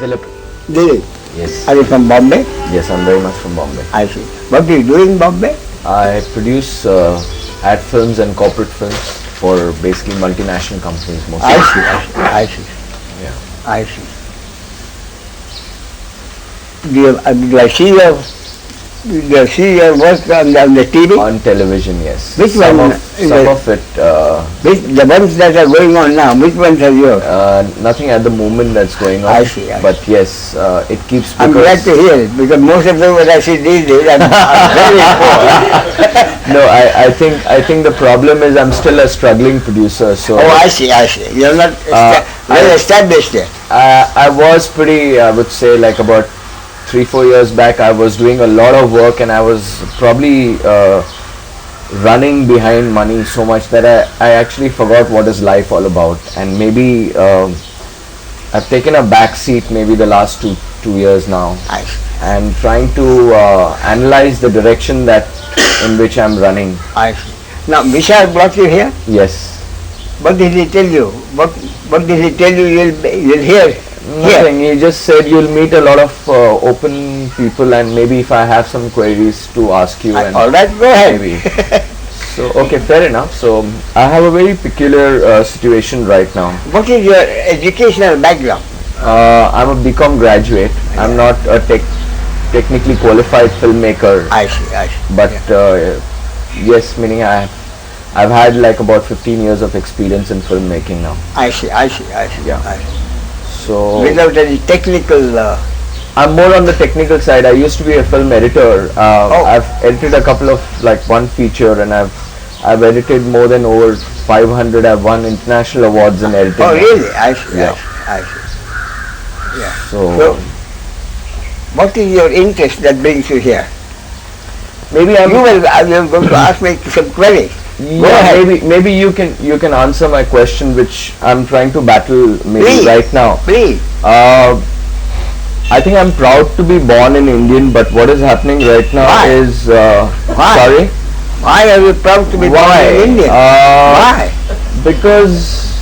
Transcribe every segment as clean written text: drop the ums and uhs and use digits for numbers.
Dilip. Dilip. Yes. Are you from Bombay? Yes, I'm very much from Bombay. I see. What do you do in Bombay? I produce ad films and corporate films for basically multinational companies mostly. I see. Yeah. I see. Do you see your work on the TV? On television, yes. Which some one? Some of it. The ones that are going on now, which ones are yours? Nothing at the moment that's going on. I see. But yes, it keeps. I'm glad to hear it because most of them what I see these days are very poor. No, I think the problem is I'm still a struggling producer. So. Oh, I see. You're not well established yet. I was pretty. I would say like about 3-4 years back, I was doing a lot of work and I was probably running behind money so much that I actually forgot what is life all about. And maybe I've taken a back seat maybe the last two years now. And trying to analyze the direction that in which I'm running. I see. Now, Vishal brought you here? Yes. What did he tell you? What did he tell you you'll hear? Nothing. He just said you'll meet a lot of open people and maybe if I have some queries to ask you. And all right, go ahead. Maybe. So, okay, fair enough. So, I have a very peculiar situation right now. What is your educational background? I'm a BCom graduate. Yeah. I'm not a technically qualified filmmaker. I see. But yes, meaning I've had like about 15 years of experience in filmmaking now. I see. Yeah. I see. So without any technical. I'm more on the technical side. I used to be a film editor. I've edited a couple of like one feature, and I've edited more than over 500. I've won international awards in editing. Oh, really? I see. Yeah. So, what is your interest that brings you here? Maybe you are going to ask me some queries. Yeah, maybe you can answer my question, which I'm trying to battle maybe right now. Please. I think I'm proud to be born in Indian, but what is happening right now is sorry. Why are you proud to be born in Indian? Why? Because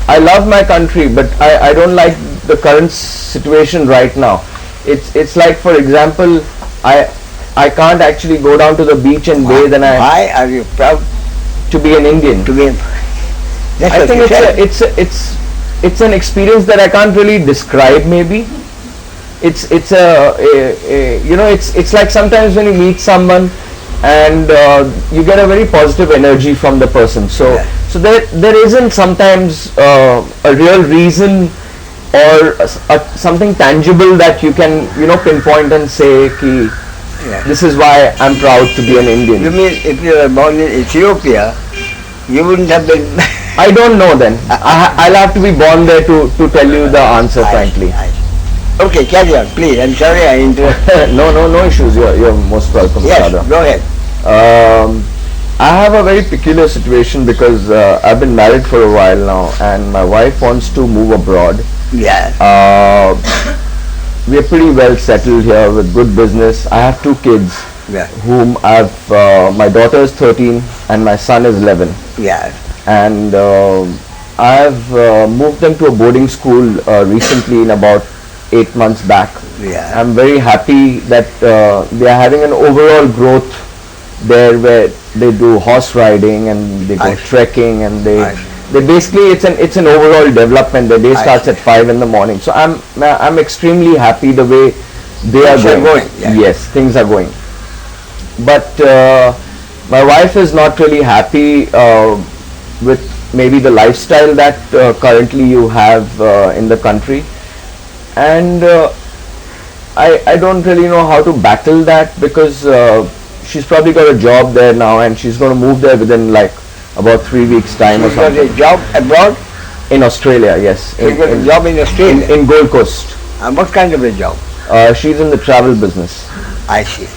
I love my country, but I don't like the current situation right now. It's like, for example, I can't actually go down to the beach and bathe, and why are you proud to be an Indian? I think it's an experience that I can't really describe. Maybe it's like sometimes when you meet someone and you get a very positive energy from the person. So there isn't sometimes a real reason or something tangible that you can pinpoint and say ki, this is why I'm proud to be an Indian. You mean if you were born in Ethiopia, you wouldn't have been... I don't know then. I'll have to be born there to tell you the answer, frankly. Okay, carry on, please. I'm sorry I interrupted. No issues. You're most welcome, Yes, Sada. go ahead. I have a very peculiar situation because I've been married for a while now and my wife wants to move abroad. Yeah. We're pretty well settled here with good business. I have 2 kids, whom my daughter is 13 and my son is 11. Yeah. And I've moved them to a boarding school recently in about 8 months back. Yeah. I'm very happy that they are having an overall growth there where they do horse riding and they go trekking and they basically it's an overall development. The day starts at 5 in the morning. So I'm extremely happy the way they are going. Yes, things are going. But my wife is not really happy with maybe the lifestyle that currently you have in the country, and I don't really know how to battle that because she's probably got a job there now and she's going to move there within like about 3 weeks time or something. She's got a job abroad? In Australia, yes. She's got a job in Australia? In Gold Coast. And what kind of a job? She's in the travel business. I see.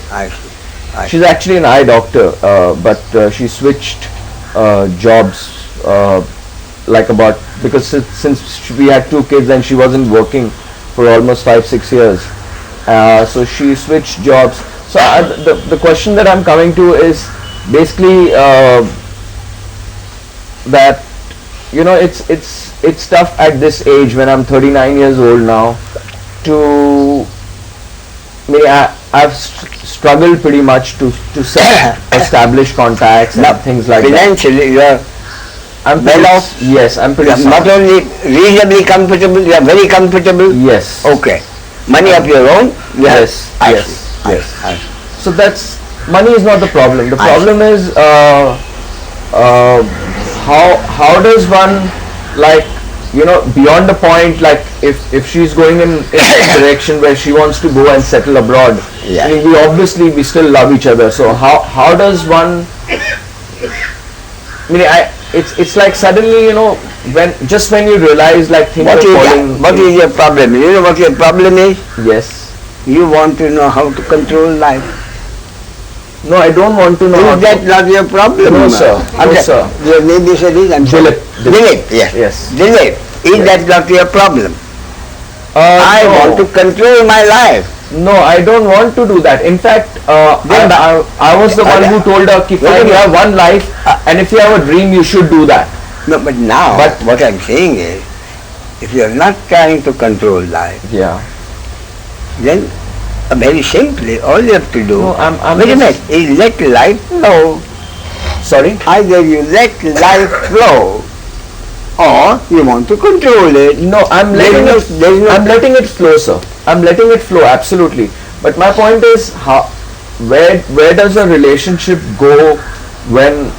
She's actually an eye doctor, but she switched jobs because since we had 2 kids and she wasn't working for almost 5-6 years. So she switched jobs. So the question that I'm coming to is basically that it's tough at this age when I'm 39 years old now to, I've struggled pretty much to establish contacts and Now, things like that. financially, you are I'm well pretty, off. yes, I'm pretty Not sound. only reasonably comfortable, you are very comfortable. Yes. Okay. Money of your own. You have- Yes, I yes, see, yes. I see. So that's, money is not the problem. The I problem is how does one, like, beyond the point, like if she's going in a direction where she wants to go and settle abroad, Yeah. we still love each other. So how does one, it's like suddenly, when you realize, like, things What are is, falling. what is your problem? You know what your problem is? Yes. You want to know how to control life. No, I don't want to know. how Is to- that not your problem? No, sir. I'm No, sorry. sir. Your name is Dilip. I'm sorry. Dilip. Dilip, yes. Yes. Dilip. Is Yes. that not your problem? I no. want to control my life. No, I don't want to do that. In fact, Then I was the one who told her, Wait a fine, you minute. have one life, and if you have a dream, you should do that. No, but now, But- what I'm saying is, if you are not trying to control life, Yeah. then very simply, all you have to do, No, I'm wait a just- minute, is let life flow. Sorry? Either you let life flow, or you want to control it. No, I'm There letting is it. no- there is no- I'm letting it flow, sir. I'm letting it flow, absolutely. But my point is, where does a relationship go when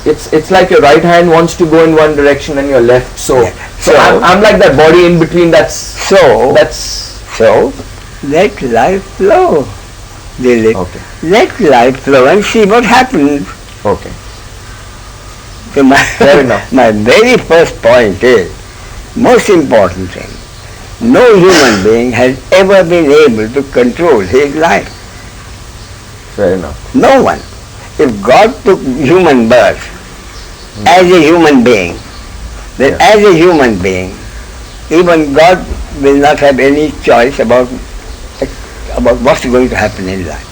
it's like your right hand wants to go in one direction and your left. So Yeah. so I'm like that body in between. So, So let life flow. Dilip. okay. Let life flow and see what happens. Okay. So my, Fair enough. my very first point is, most important thing, no human being has ever been able to control his life. Fair enough. No one. If God took human birth as a human being, then Yeah. as a human being, even God will not have any choice about what's going to happen in life.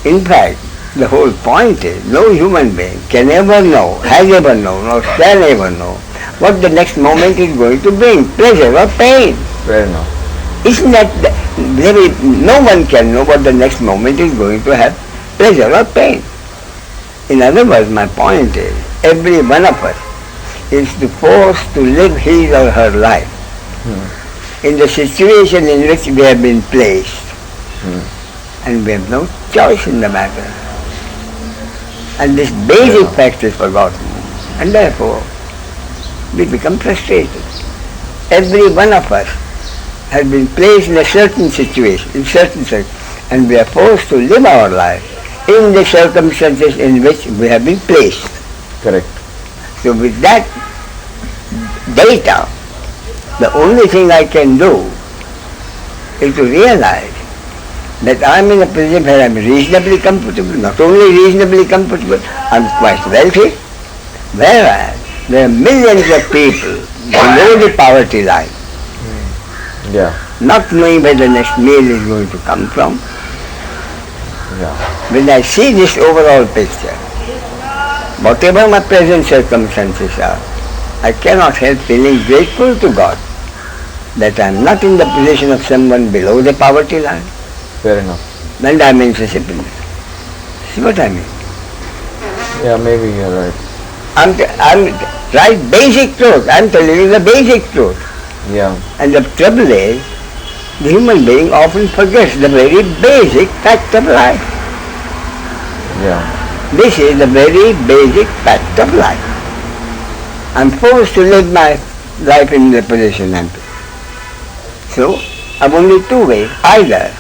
In fact, the whole point is no human being can ever know, has ever known, or can ever know what the next moment is going to bring, pleasure or pain. Fair enough. Isn't that no one can know what the next moment is going to have, pleasure or pain. In other words, my point is, every one of us is forced to live his or her life in the situation in which we have been placed, and we have no choice in the matter. And this basic fact is forgotten, and therefore we become frustrated. Every one of us has been placed in a certain situation, and we are forced to live our life in the circumstances in which we have been placed. Correct. So with that data, the only thing I can do is to realize that I'm in a position where I'm reasonably comfortable, not only reasonably comfortable, I'm quite wealthy, whereas there are millions of people below the poverty line, Yeah. not knowing where the next meal is going to come from. Yeah. When I see this overall picture, whatever my present circumstances are, I cannot help feeling grateful to God that I am not in the position of someone below the poverty line. Fair enough. And I am insensible. See what I mean? Yeah, maybe you're right. I'm right, basic truth. I'm telling you the basic truth. Yeah. And the trouble is, the human being often forgets the very basic fact of life. Yeah. This is the very basic fact of life. I'm forced to live my life in the position I'm in. So, I've only two ways. Either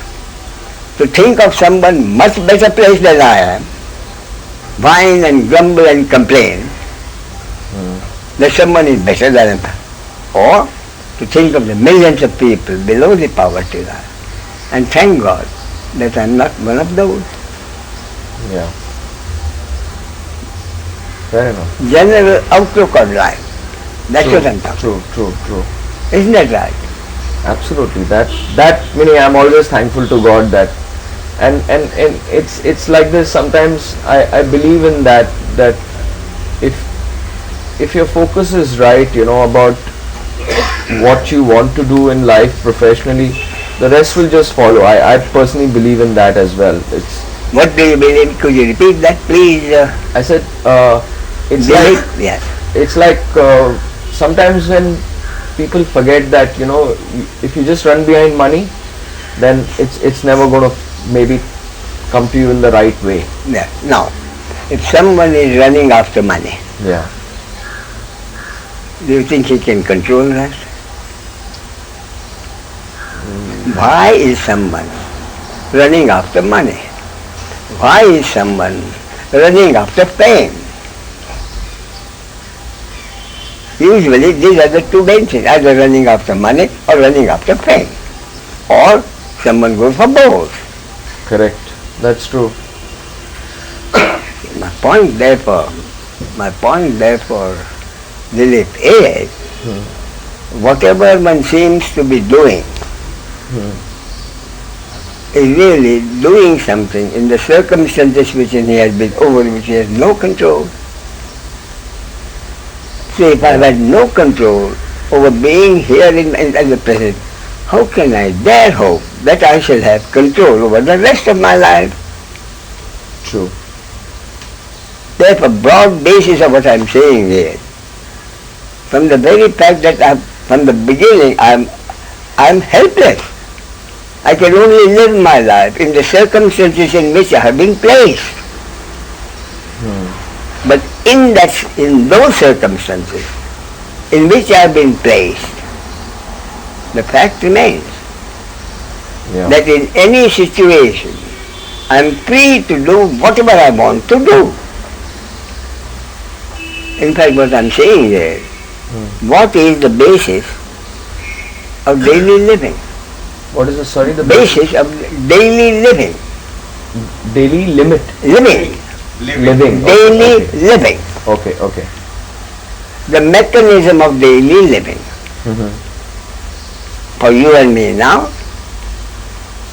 to think of someone much better placed than I am, whine and grumble and complain that someone is better than I am, or to think of the millions of people below the poverty line and thank God that I'm not one of those. Yeah. Fair enough. General outlook on life. That's what I'm talking. True. Isn't that right? Absolutely. I'm always thankful to God that, and it's like this. Sometimes I believe in that if your focus is right, about what you want to do in life professionally, the rest will just follow. I personally believe in that as well. It's What do you believe? Could you repeat that, please? I said it's Believe? like Yes. it's like sometimes when people forget that, you know, if you just run behind money, then it's never going to maybe come to you in the right way. Yeah. Now, if someone is running after money, Yeah. do you think he can control that? Why is someone running after money? Why is someone running after fame? Usually these are the two main things, either running after money or running after fame. Or someone goes for both. Correct. That's true. My point therefore, Dilip, is whatever one seems to be doing is really doing something in the circumstances which he has been over, which he has no control. So if I had no control over being here at the present, how can I dare hope that I shall have control over the rest of my life? True. Therefore, broad basis of what I am saying here, from the very fact that from the beginning I am helpless. I can only live my life in the circumstances in which I have been placed. But in those circumstances in which I have been placed, the fact remains that in any situation I am free to do whatever I want to do. In fact, what I am saying here, what is the basis of daily living? What is the, sorry, the basis of daily living? Daily limit. Living. Living. Daily Okay. living. Okay. Okay. The mechanism of daily living. For you and me now,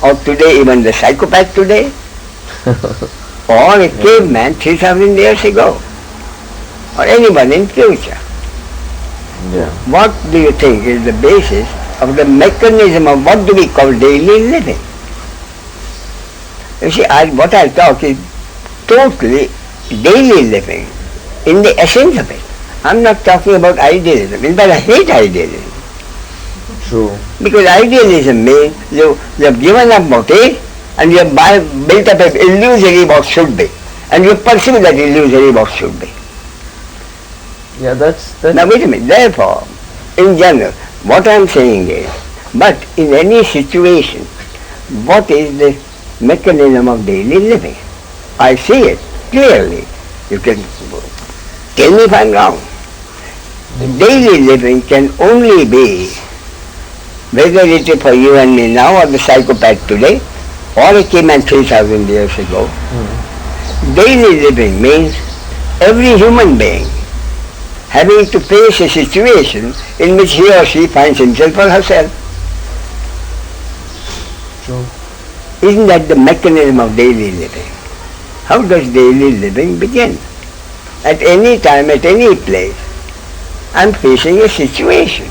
or today, even the psychopath today, or a caveman 3,000 years ago, or anyone in future. Yeah. What do you think is the basis of the mechanism of what do we call daily living? You see, what I talk is totally daily living, in the essence of it. I'm not talking about idealism. In fact, I hate idealism. True. Because idealism means you have given up what is and you have built up an illusory what should be. And you pursue that illusory what should be. Yeah, that's Now wait a minute. Therefore, in general, what I am saying is, but in any situation, what is the mechanism of daily living? I see it clearly. You can tell me if I am wrong. Daily living can only be, whether it is for you and me now or the psychopath today, or a caveman 3,000 years ago. Daily living means every human being having to face a situation in which he or she finds himself or herself. true. Isn't that the mechanism of daily living? How does daily living begin? At any time, at any place, I'm facing a situation.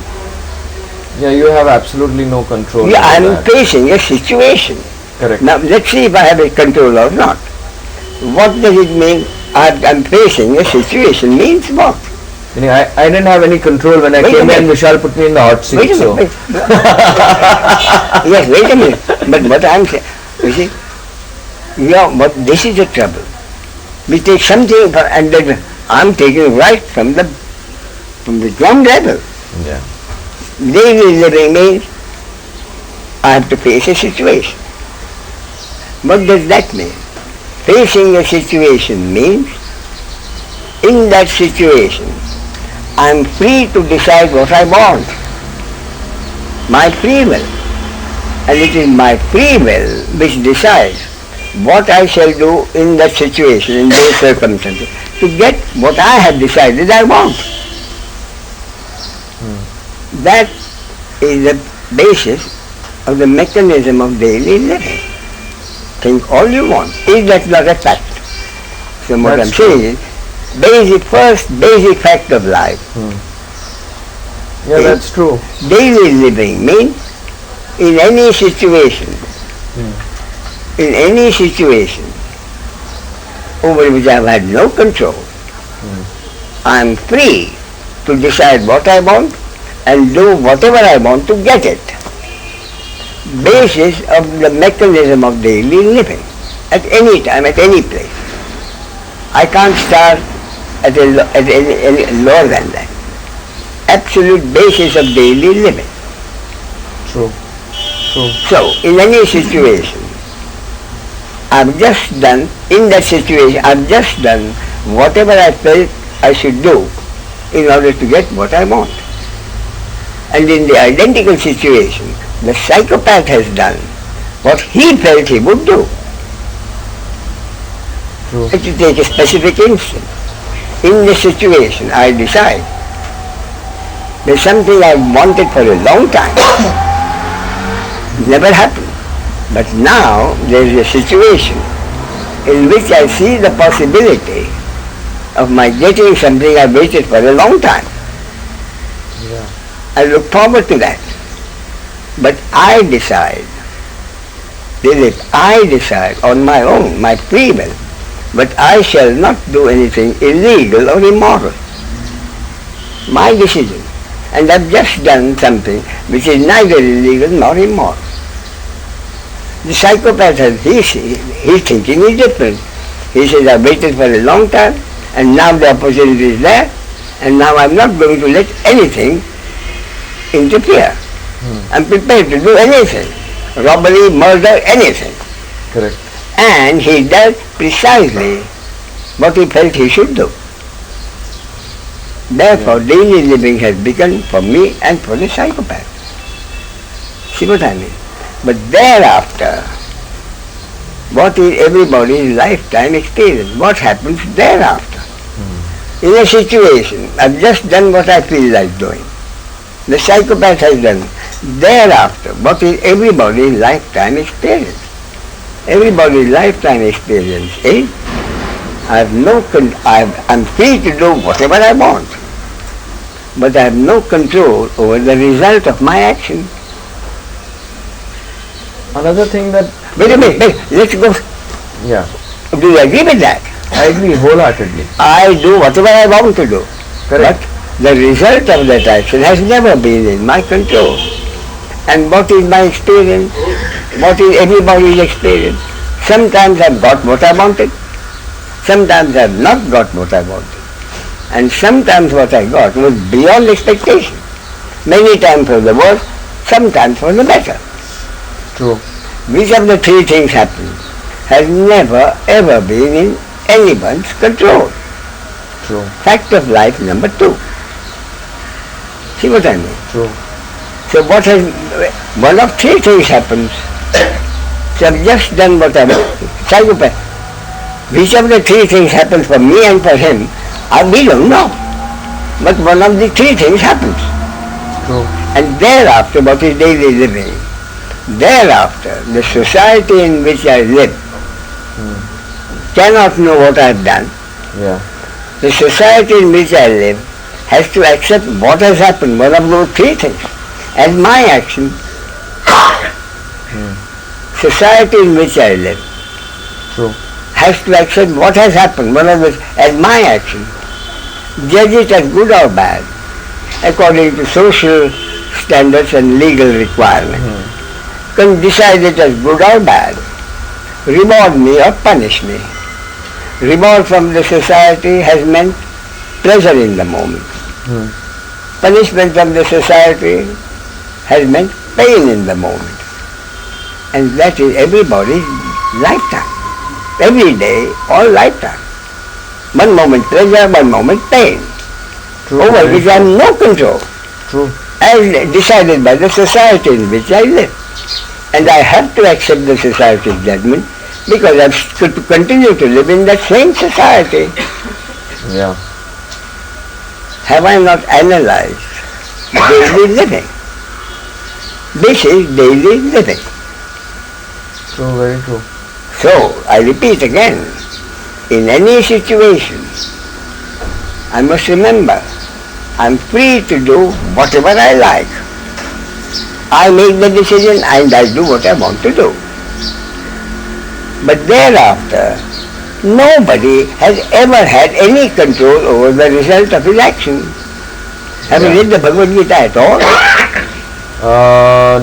Yeah, you have absolutely no control. Yeah, over I'm that. facing a situation. Correct. Now, let's see if I have a control or not. What does it mean? I'm facing a situation means what? Meaning I didn't have any control when I Wait a came in. minute. Vishal put me in the hot seat. Wait a so. minute. Yes, wait a minute. But what I'm saying, you see, but this is the trouble. We take something and then I'm taking right from the ground level. Yeah. Daily living means I have to face a situation. What does that mean? Facing a situation means in that situation I am free to decide what I want. My free will. And it is my free will which decides what I shall do in that situation, in those circumstances, to get what I have decided I want. That is the basis of the mechanism of daily living. Think all you want. Is that not a fact? So what That's I'm saying is, basic fact of life Yeah, that's true. Daily living means in any situation, in any situation over which I have had no control, I am free to decide what I want and do whatever I want to get it. Basis of the mechanism of daily living at any time, at any place. I can't start at any lower than that. Absolute basis of daily living. True. True. So, in any situation, I've just done, in that situation, I've just done whatever I felt I should do in order to get what I want. And in the identical situation, the psychopath has done what he felt he would do. True. To take a specific instance, in this situation I decide there's something I wanted for a long time. Never happened. But now there is a situation in which I see the possibility of my getting something I waited for a long time. Yeah. I look forward to that. But I decide, I decide on my own, my free will, but I shall not do anything illegal or immoral. My decision. And I've just done something which is neither illegal nor immoral. The psychopath, his thinking is different. He says, I waited for a long time and now the opportunity is there and now I'm not going to let anything interfere. I'm prepared to do anything. Robbery, murder, anything. Correct. And he does precisely what he felt he should do. Therefore, daily living has begun for me and for the psychopath. See what I mean? But thereafter, what is everybody's lifetime experience? What happens thereafter? In a situation, I've just done what I feel like doing. The psychopath has done. Thereafter, what is everybody's lifetime experience? Everybody's lifetime experience is, I'm free to do whatever I want, but I have no control over the result of my action. Another thing that... Wait a minute, let's go. Yeah. Do you agree with that? I agree wholeheartedly. I do whatever I want to do. Correct. But the result of that action has never been in my control. And what is my experience? What is everybody's experience? Sometimes I've got what I wanted. Sometimes I've not got what I wanted. And sometimes what I got was beyond expectation. Many times for the worse, sometimes for the better. True. Which of the three things happened has never ever been in anyone's control. True. Fact of life number 2. See what I mean? True. So one of three things happens. So I've just done what I want. Psychopath. Which of the three things happens for me and for him, we don't know. But one of the three things happens. True. And thereafter, what is daily living? Thereafter, the society in which I live cannot know what I have done. Yeah. The society in which I live has to accept what has happened, one of those three things, as my action. Society in which I live True. has to accept what has happened, one of those, as my action. Judge it as good or bad, according to social standards and legal requirements. Can decide it as good or bad, reward me or punish me. Reward from the society has meant pleasure in the moment. Punishment from the society has meant pain in the moment. And that is everybody's lifetime. Every day, all lifetime. One moment pleasure, one moment pain. True. Over which I have no control. True. As decided by the society in which I live. And I have to accept the society's judgment because I have to continue to live in that same society. Yeah. Have I not analyzed daily living? This is daily living. True, very true. So, I repeat again, in any situation, I must remember I'm free to do whatever I like. I make the decision and I do what I want to do. But thereafter, nobody has ever had any control over the result of his action. Have you read the Bhagavad Gita at all?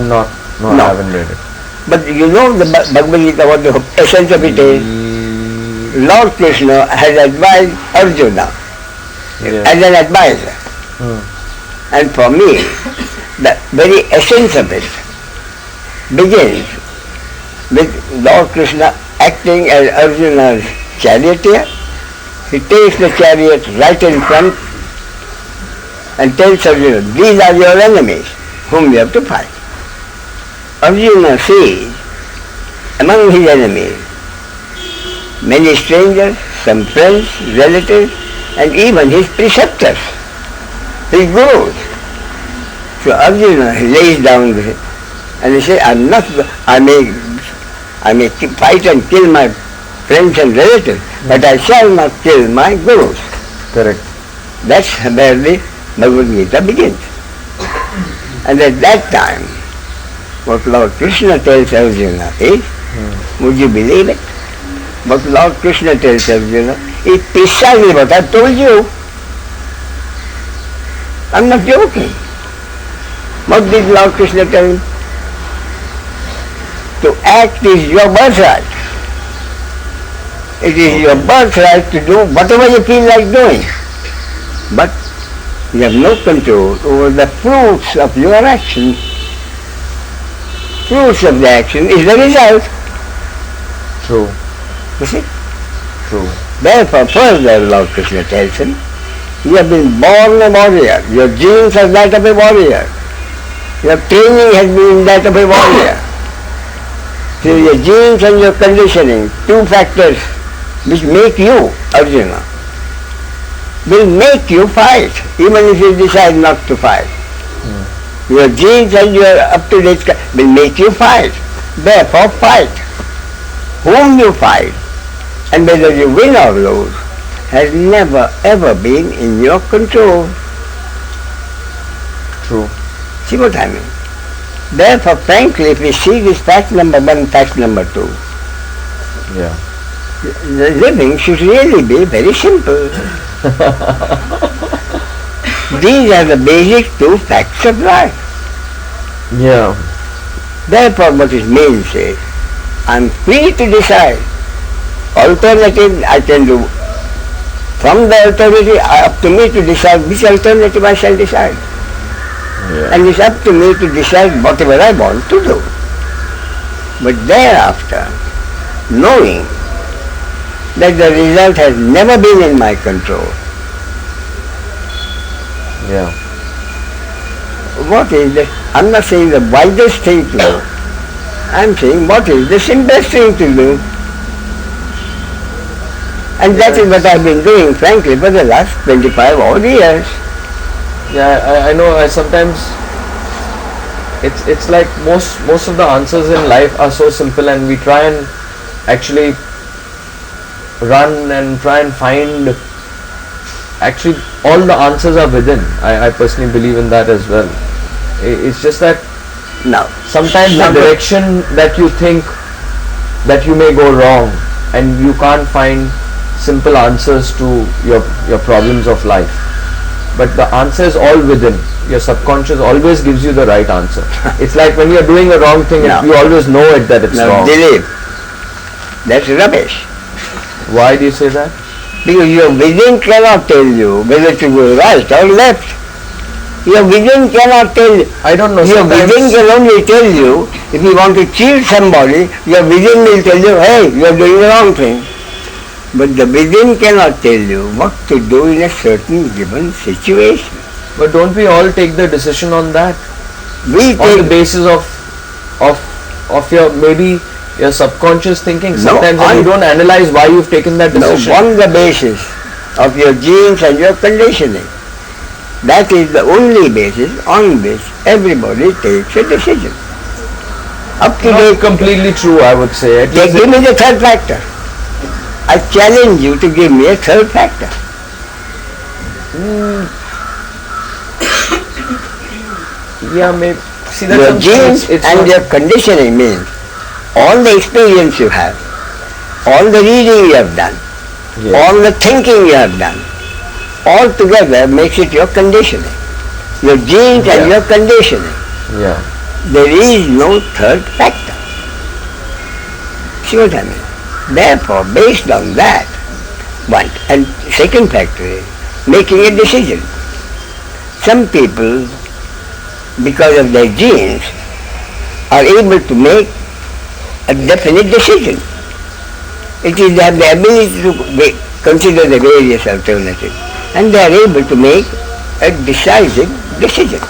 No, I haven't read it. But you know the Bhagavad Gita, what the essence of it is? Lord Krishna has advised Arjuna as an advisor. And for me, the very essence of it begins with Lord Krishna acting as Arjuna's charioteer. He takes the chariot right in front and tells Arjuna, these are your enemies whom you have to fight. Arjuna sees among his enemies many strangers, some friends, relatives, and even his preceptors, his gurus. So Arjuna lays down and he says, I may fight and kill my friends and relatives, but I shall not kill my gurus. Correct. That's where the Bhagavad Gita begins. And at that time, what Lord Krishna tells Arjuna is, would you believe it? What Lord Krishna tells Arjuna is precisely what I told you. I'm not joking. What did Lord Krishna tell him? To act is your birthright. It is your birthright to do whatever you feel like doing. But you have no control over the fruits of your action. Fruits of the action is the result. True. You see? True. Therefore, further Lord Krishna tells him, you have been born a warrior. Your genes are that of a warrior. Your training has been that of a warrior. So your genes and your conditioning, two factors which make you Arjuna, will make you fight, even if you decide not to fight. Your genes and your up-to-date will make you fight. Therefore, fight. Whom you fight, and whether you win or lose, has never ever been in your control. True. See what I mean? Therefore, frankly, if we see this fact number one, fact number two, Yeah. the living should really be very simple. These are the basic two facts of life. Yeah. Therefore, what his mean says, I'm free to decide. Alternative I can do. From the alternative, up to me to decide which alternative I shall decide. Yeah. And it's up to me to decide whatever I want to do. But thereafter, knowing that the result has never been in my control, Yeah. what is the, I'm not saying the wisest thing to do, I'm saying what is the simplest thing to do. And that is what I've been doing, frankly, for the last 25 odd years. Yeah, I know. I sometimes it's like most of the answers in life are so simple, and we try and actually run and try and find. Actually, all the answers are within. I personally believe in that as well. It's just that Now, sometimes the direction that you think that you may go wrong, and you can't find simple answers to your problems of life. But the answer is all within. Your subconscious always gives you the right answer. It's like when you're doing a wrong thing, No. you always know it that it's now wrong. believe. That's rubbish. Why do you say that? Because your vision cannot tell you whether to go right or left. Your vision cannot tell you. I don't know. Your vision can only tell you, if you want to cheat somebody, your vision will tell you, hey, you are doing the wrong thing. But the vision cannot tell you what to do in a certain given situation. But don't we all take the decision on that? We On the take, basis of your maybe your subconscious thinking. Sometimes on- you don't analyze why you've taken that no, decision. on the basis of your genes and your conditioning. That is the only basis on which everybody takes a decision. Up to Not date, completely true, I would say. At least give me the third factor. I challenge you to give me a third factor. Yeah, maybe. See, that's Your genes it's and not, your conditioning means all the experience you have, all the reading you have done, yes. all the thinking you have done, all together makes it your conditioning. Your genes and your conditioning. Yeah. There is no third factor. See what I mean? Therefore, based on that, one. And second factor is making a decision. Some people, because of their genes, are able to make a definite decision. It is they have the ability to consider the various alternatives, and they are able to make a decisive decision.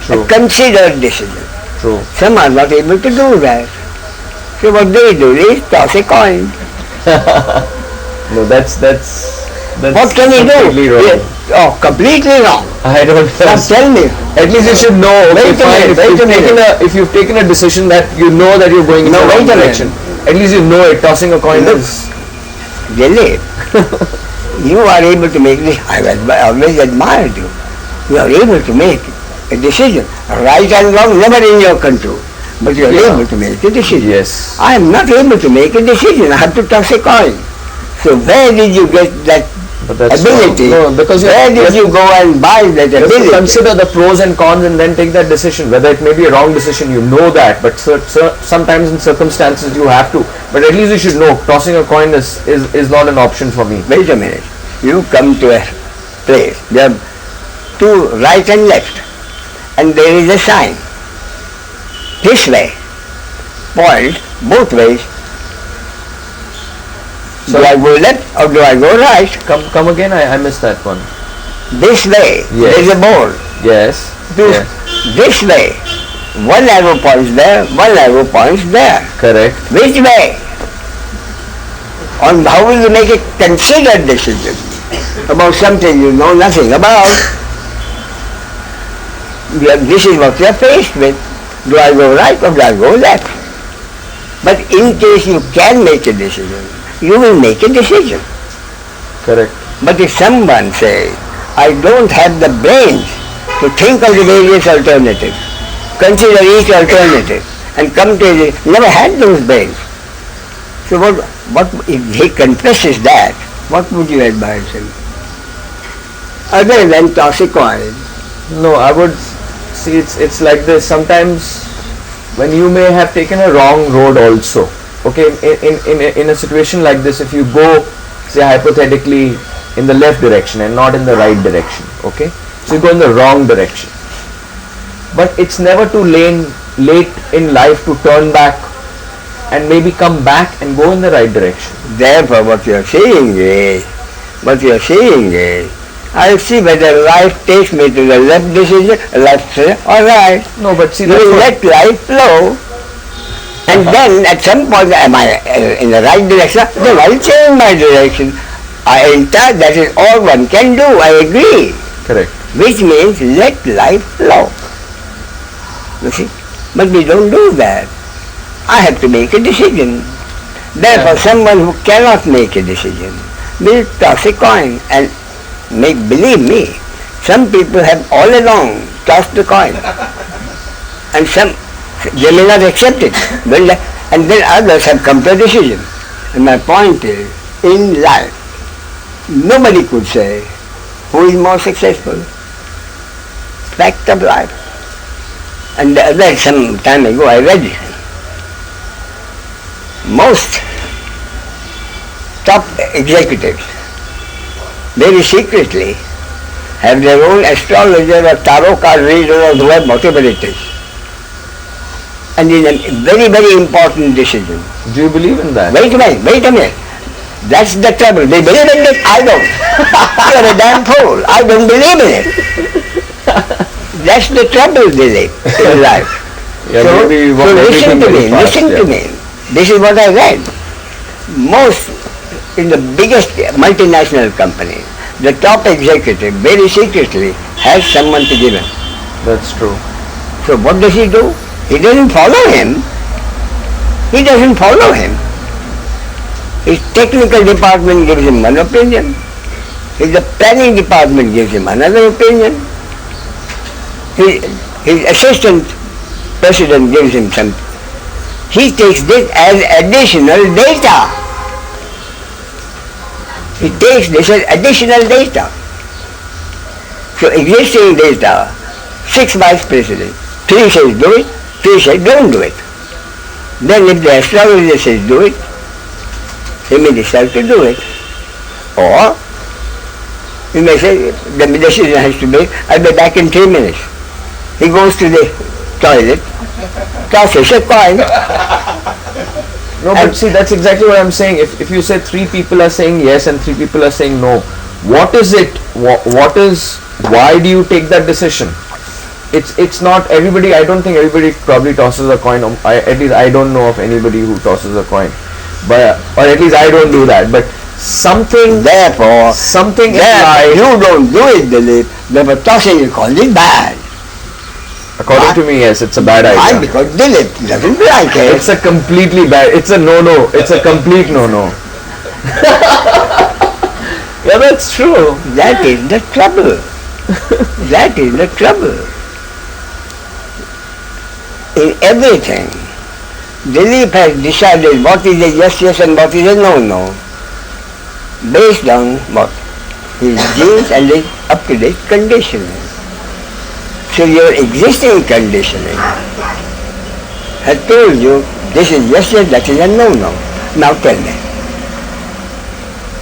True. A considered decision. True. Some are not able to do that. So what they do is toss a coin. No, that's What can you do? completely wrong. Oh, completely wrong. I don't know. Now tell me. At least you should know. Okay, fine. If you've taken a decision that you know that you're going in the wrong direction, at least you know it. Tossing a coin is. Really, you are able to make this. I always admired you. You are able to make a decision. Right and wrong, never in your control. But you are able to make a decision. Yes. I am not able to make a decision. I have to toss a coin. So where did you get that ability? No, because where did you go and buy that ability? Consider the pros and cons and then take that decision. Whether it may be a wrong decision, you know that, but sometimes in circumstances you have to. But at least you should know tossing a coin is not an option for me. Wait a minute. You come to a place. There are two, right and left, and there is a sign. This way, point both ways. So do I go left or do I go right? Come again. I missed that one. This way, yes. there is a board. Yes. This way, one arrow points there, one arrow points there. Correct. Which way? On how will you make a considered decision about something you know nothing about? This is what you are faced with. Do I go right or do I go left? But in case you can make a decision, you will make a decision. Correct. But if someone says, I don't have the brains to think of the various alternatives, consider each alternative, and come to it, never had those brains. So what if he confesses that, what would you advise him? Other than toss a coin. No, I would see it's like this. Sometimes when you may have taken a wrong road also. Okay, in a situation like this, if you go, say hypothetically, in the left direction and not in the right direction, okay, so you go in the wrong direction. But it's never too late in life to turn back and maybe come back and go in the right direction. Therefore, what you are saying is, I'll see whether life takes me to the left decision, left or right. No, but see, you let life flow. And then at some point, am I in the right direction? Then I'll change my direction. That is all one can do, I agree. Correct. Which means let life flow. You see? But we don't do that. I have to make a decision. Therefore, someone who cannot make a decision will toss a coin and believe me, some people have all along tossed the coin. And they may not accept it. And then others have come to a decision. And my point is, in life, nobody could say who is more successful. Fact of life. And the other, some time ago, I read it. Most top executives, very secretly, have their own astrologer or tarot card reader or whatever it is. And in a very, very important decision. Do you believe in that? Wait a minute. That's the trouble. They believe in it, I don't. You're a damn fool. I don't believe in it. That's the trouble in life. Yeah, so listen to me. This is what I read. Most in the biggest multinational company, the top executive very secretly has someone to give him. That's true. So what does he do? He doesn't follow him. His technical department gives him one opinion. His planning department gives him another opinion. his assistant president gives him some. He takes this as additional data. He takes this as additional data. So existing data, 6 vice presidents, 3 says do it, 3 says don't do it. Then if the astrologer says do it, he may decide to do it. Or he may say the decision has to be, I'll be back in 3 minutes. He goes to the toilet, tosses a coin. No, but see, that's exactly what I'm saying. If you say 3 people are saying yes and 3 people are saying no, what is it? Why do you take that decision? It's not everybody. I don't think everybody probably tosses a coin. At least I don't know of anybody who tosses a coin, or at least I don't do that. But something in life, you don't do it, Dilip. Therefore, tossing a coin is bad. According to me, yes, it's a bad idea. Why? Because Dilip doesn't like it. It's a completely bad. It's a no-no. It's a complete no-no. Yeah, that's true. That is the trouble. That is the trouble. In everything, Dilip has decided what is a yes and what is a no based on what? His genes and his up-to-date conditioning. So your existing conditioning has told you this is yes, that is a no. Now tell me,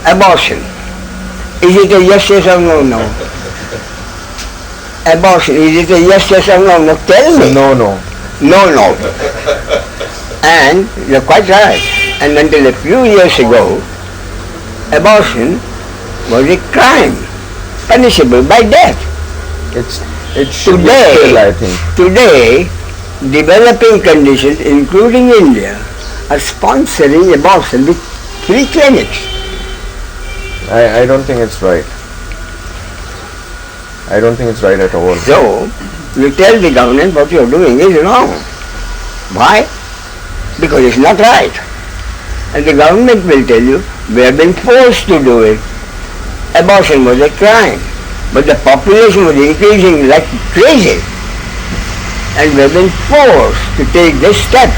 abortion, is it a yes or no? Abortion, is it a yes or no? Tell me. No. No. And you're quite right. And until a few years ago, abortion was a crime, punishable by death. It should be still, I think. Today, developing conditions, including India, are sponsoring abortion with free clinics. I don't think it's right. I don't think it's right at all. So, you tell the government what you are doing is wrong. Why? Because it's not right. And the government will tell you, we have been forced to do it. Abortion was a crime. But the population was increasing like crazy. And we have been forced to take this step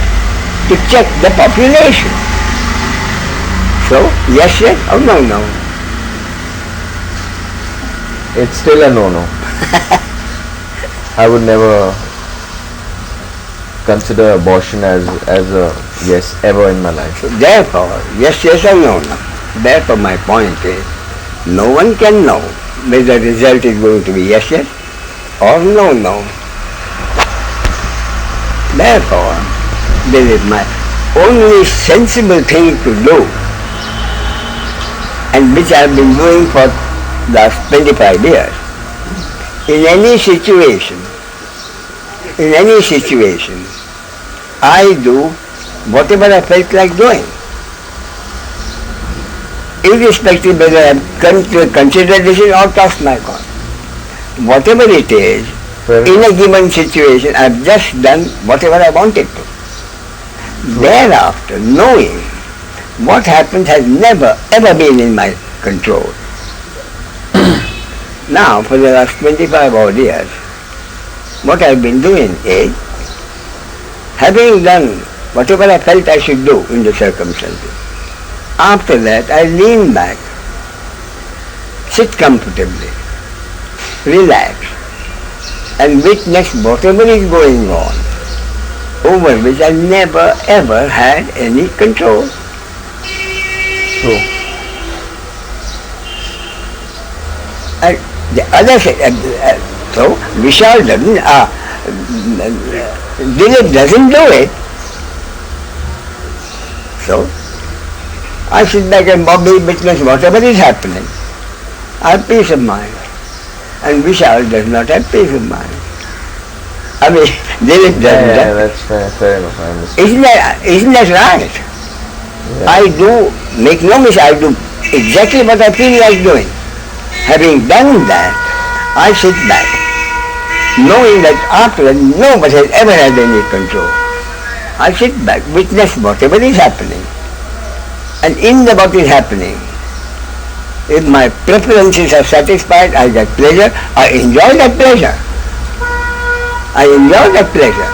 to check the population. So, yes or no? It's still a no. I would never consider abortion as a yes ever in my life. So therefore, yes or no. Therefore my point is, no one can know whether the result is going to be yes or no. Therefore, this is my only sensible thing to do, and which I have been doing for the last 25 years. In any situation, I do whatever I felt like doing, irrespective whether I have considered this or tossed my coin. Whatever it is, in a given situation, I have just done whatever I wanted to. Thereafter, knowing what happens has never ever been in my control. Now, for the last 25 odd years, what I have been doing is, having done whatever I felt I should do in the circumstances, after that I lean back, sit comfortably, relax, and witness whatever is going on, over which I never ever had any control. True. And the other side, so Vishal doesn't, Dilip doesn't do it. So, I sit back and Bobby witness whatever is happening. I have peace of mind. And Vishal does not have peace of mind. I mean, Dilip doesn't have. That's fair enough, I understand. Isn't that right? Yeah. I do, make no mistake, I do exactly what I feel like doing. Having done that, I sit back, knowing that after that nobody has ever had any control. I sit back, witness whatever is happening. And in what is happening, if my preferences are satisfied, I get pleasure, I enjoy that pleasure. I enjoy that pleasure.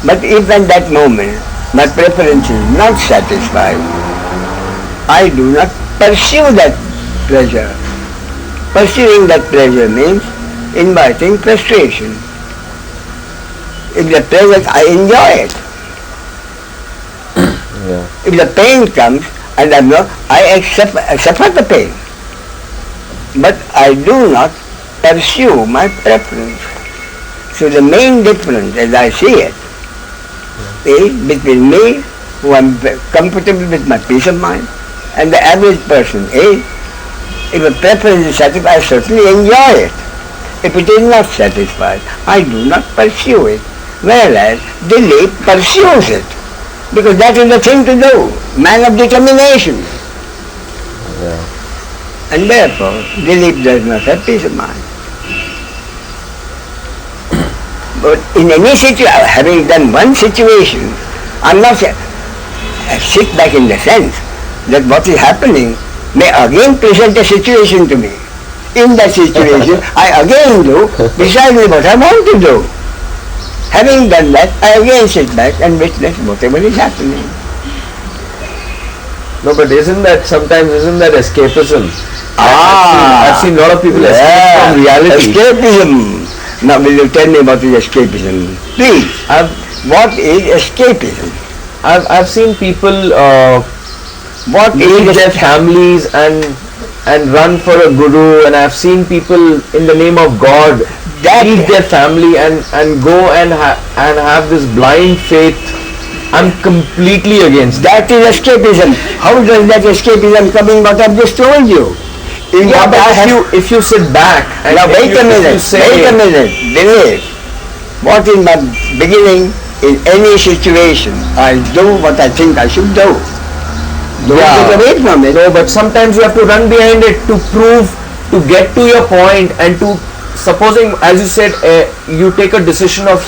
But if at that moment my preference is not satisfied, I do not pursue that pleasure. Pursuing that pleasure means inviting frustration. If the pleasure, I enjoy it. Yeah. If the pain comes, and I suffer the pain. But I do not pursue my preference. So the main difference, as I see it, is between me, who am comfortable with my peace of mind, and the average person is, if a preference is satisfied, I certainly enjoy it. If it is not satisfied, I do not pursue it. Whereas Dilip pursues it, because that is the thing to do, man of determination. Yeah. And therefore, Dilip does not have peace of mind. But in any situation, having done one situation, I'm not sit back in the sense that what is happening may again present a situation to me. In that situation, I again do precisely what I want to do. Having done that, I again sit back and witness whatever is happening. No, but isn't that escapism? I've seen a lot of people escape from reality. Escapism. Now will you tell me what is escapism? Please. What is escapism? I've seen people leave their families and run for a guru, and I've seen people in the name of God leave their family and go and have this blind faith. I'm completely against that. That is escapism. How does that escapism come in what I've just told you? If you sit back and now wait a minute, believe. What in my beginning, in any situation, I do what I think I should do. Don't get away from it. No, but sometimes you have to run behind it to prove, to get to your point, and to, supposing, as you said, you take a decision of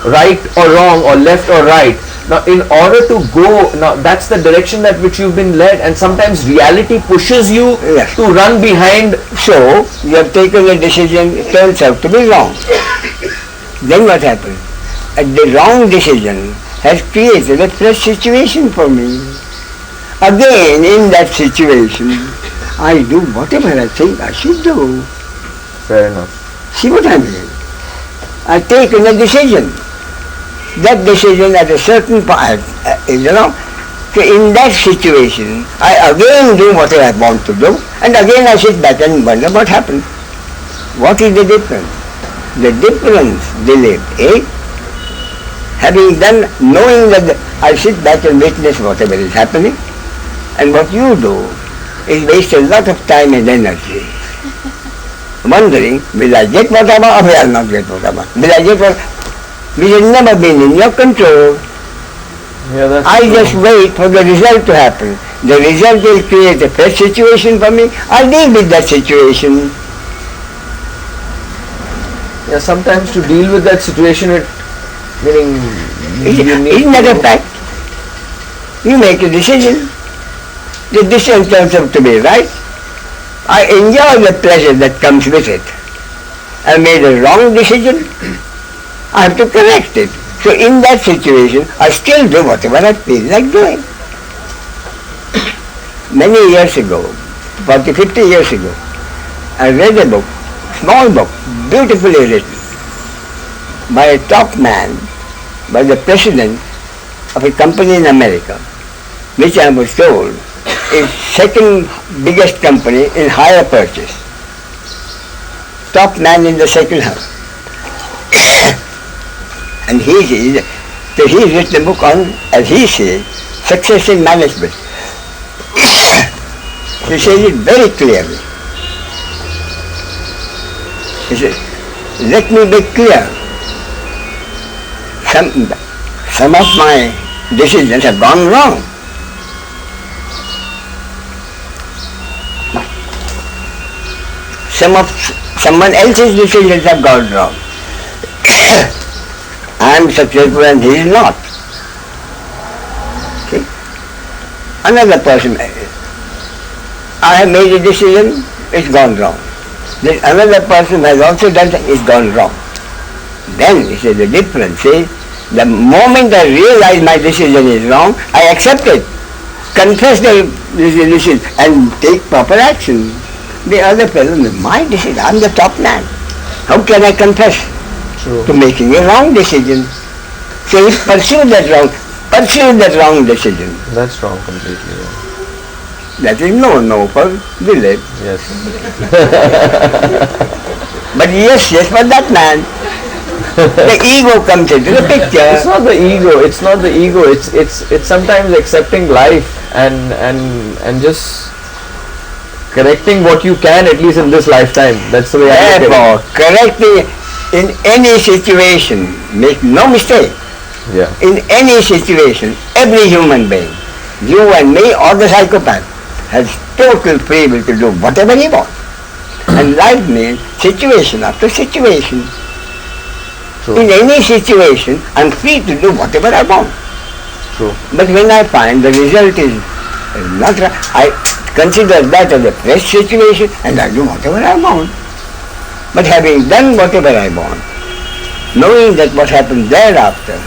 right or wrong or left or right. Now, in order to go, now that's the direction that which you've been led, and sometimes reality pushes you to run behind. So, you have taken a decision, it turns out to be wrong. Then what happens? The wrong decision has created a fresh situation for me. Again, in that situation, I do whatever I think I should do. Fair enough. See what I mean? I've taken a decision. That decision at a certain point, so in that situation, I again do what I want to do, and again I sit back and wonder what happened. What is the difference? The difference, Dilip, is having done, knowing that I sit back and witness whatever is happening, and what you do is waste a lot of time and energy wondering, will I get what I want or will I not get what I want? Will I get what which has never been in your control. Yeah, I just wait for the result to happen. The result will create a fresh situation for me. I deal with that situation. Yeah, sometimes to deal with that situation, Isn't that a fact? You make a decision. The decision turns out to be right. I enjoy the pleasure that comes with it. I made a wrong decision. I have to correct it. So in that situation, I still do whatever I feel like doing. Many years ago, 40, 50 years ago, I read a book, small book, beautifully written, by a top man, by the president of a company in America, which I was told is second biggest company in hire purchase. Top man in the second house. And he's written a book on, as he says, success in management. He says it very clearly. He says, let me be clear. Some of my decisions have gone wrong. Someone else's decisions have gone wrong. I am successful and he is not. See? Another person, I have made a decision, it's gone wrong. Then another person has also done it, it's gone wrong. Then it is the difference. See, the moment I realize my decision is wrong, I accept it, confess the decision and take proper action. The other fellow, my decision, I'm the top man. How can I confess to making a wrong decision? So he pursue that wrong decision. That's wrong completely. Yeah. That is no for village. Yes. But yes for that man. The ego comes into the picture. It's not the ego. It's not the ego. It's sometimes accepting life and just correcting what you can, at least in this lifetime. That's the way I look at it. Therefore, correcting in any situation, make no mistake. Yeah. In any situation, every human being, you and me or the psychopath, has total free will to do whatever he wants. And life means situation after situation. True. In any situation, I'm free to do whatever I want. True. But when I find the result is not right, I consider that as a fresh situation and I do whatever I want. But having done whatever I want, knowing that what happens thereafter,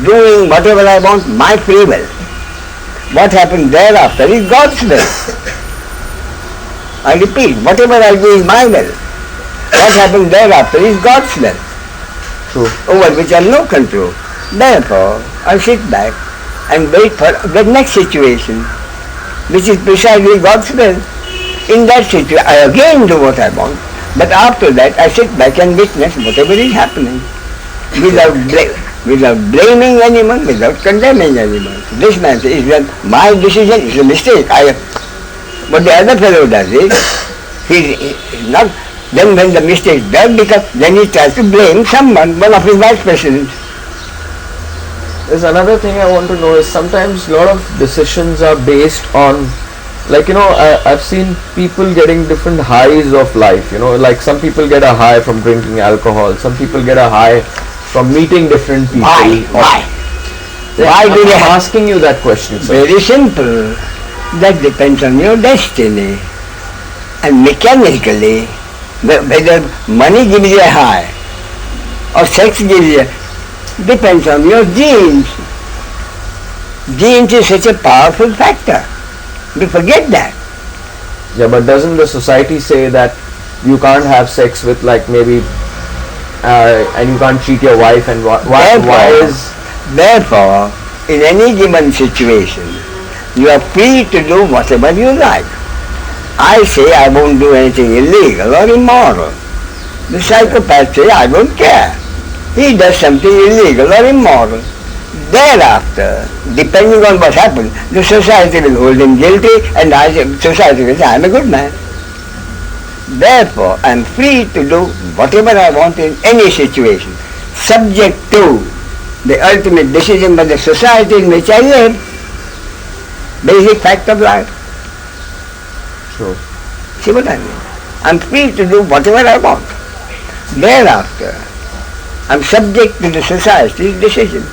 doing whatever I want, my free will, what happens thereafter is God's will. I repeat, whatever I do is my will. What happens thereafter is God's will, over which I have no control. Therefore, I sit back and wait for the next situation, which is precisely God's will. In that situation, I again do what I want, but after that, I sit back and witness whatever is happening, without blaming anyone, without condemning anyone. This man says that my decision is a mistake. What the other fellow does is, he's not. Then when the mistake does become, then he tries to blame someone, one of his vice presidents. There's another thing I want to know is sometimes a lot of decisions are based on, like, I've seen people getting different highs of life, like some people get a high from drinking alcohol, some people get a high from meeting different people. Why? I'm asking you that question, sir. Very simple. That depends on your destiny. And mechanically, whether money gives you a high or sex gives you, depends on your genes. Genes is such a powerful factor. We forget that. Yeah, but doesn't the society say that you can't have sex with, like, maybe and you can't cheat your wife, and Therefore, in any given situation, you are free to do whatever you like. I say I won't do anything illegal or immoral. The psychopath says I don't care. He does something illegal or immoral. Thereafter, depending on what happens, the society will hold him guilty and society will say I am a good man. Therefore, I am free to do whatever I want in any situation, subject to the ultimate decision by the society in which I live. Basic fact of life. True. See what I mean? I am free to do whatever I want. Thereafter, I am subject to the society's decision.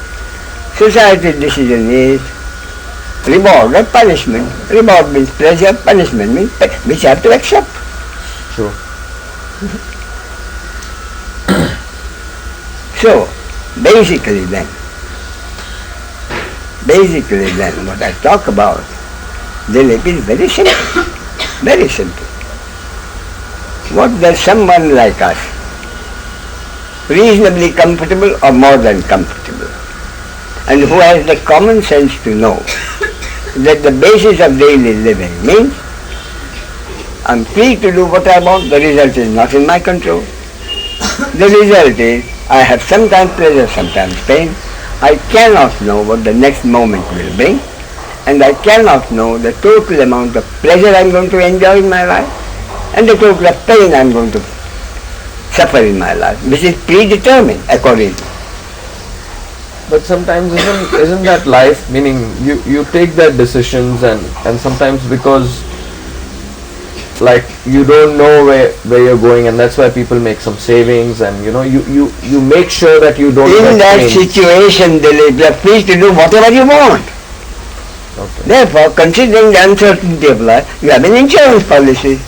Society's decision is reward or punishment. Reward means pleasure, punishment means which I have to accept. True. So, basically then, what I talk about, Dilip, is very simple. Very simple. What does someone like us, reasonably comfortable or more than comfortable, and who has the common sense to know that the basis of daily living means I'm free to do what I want, the result is not in my control. The result is I have sometimes pleasure, sometimes pain. I cannot know what the next moment will bring, and I cannot know the total amount of pleasure I'm going to enjoy in my life and the total of pain I'm going to suffer in my life, which is predetermined accordingly. But sometimes isn't that life, meaning you take that decisions and sometimes because like you don't know where you're going, and that's why people make some savings, and you make sure that you don't in that pain. Situation, you are free to do whatever you want. Okay. Therefore, considering the uncertainty of life, you have an insurance policy.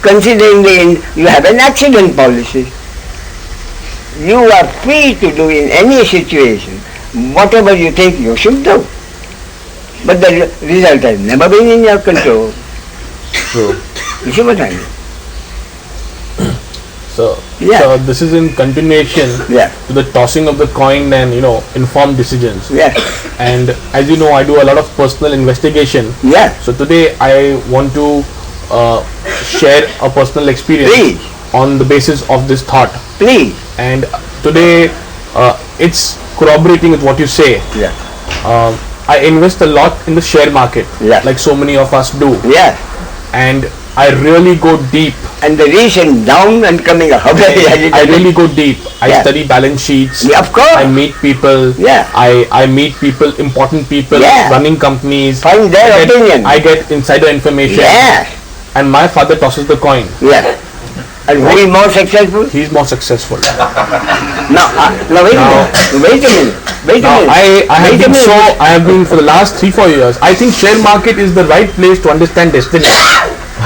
Considering you have an accident policy. you are free to do in any situation whatever you think you should do. But the result has never been in your control. True. You see what I mean? So, Yeah. so this is in continuation Yeah. to the tossing of the coin and informed decisions. Yeah. And as you know, I do a lot of personal investigation. Yeah. So today I want to share a personal experience Please. on the basis of this thought. Please. And today it's corroborating with what you say. Yeah. I invest a lot in the share market, Yeah. like so many of us do, Yeah. and I really go deep. And the reason down and coming up. I really go deep. I Yeah. study balance sheets. Yeah, of course. I meet people. Yeah. I meet people, important people, Yeah. running companies. Find their I get- opinion. I get insider information. Yeah. And my father tosses the coin. Yeah. And who is more successful? He's more successful. Now, wait a Now- minute. Wait a minute. Wait a Now minute. I have Wait a been minute. I have been for the last 3-4 years. I think share market is the right place to understand destiny.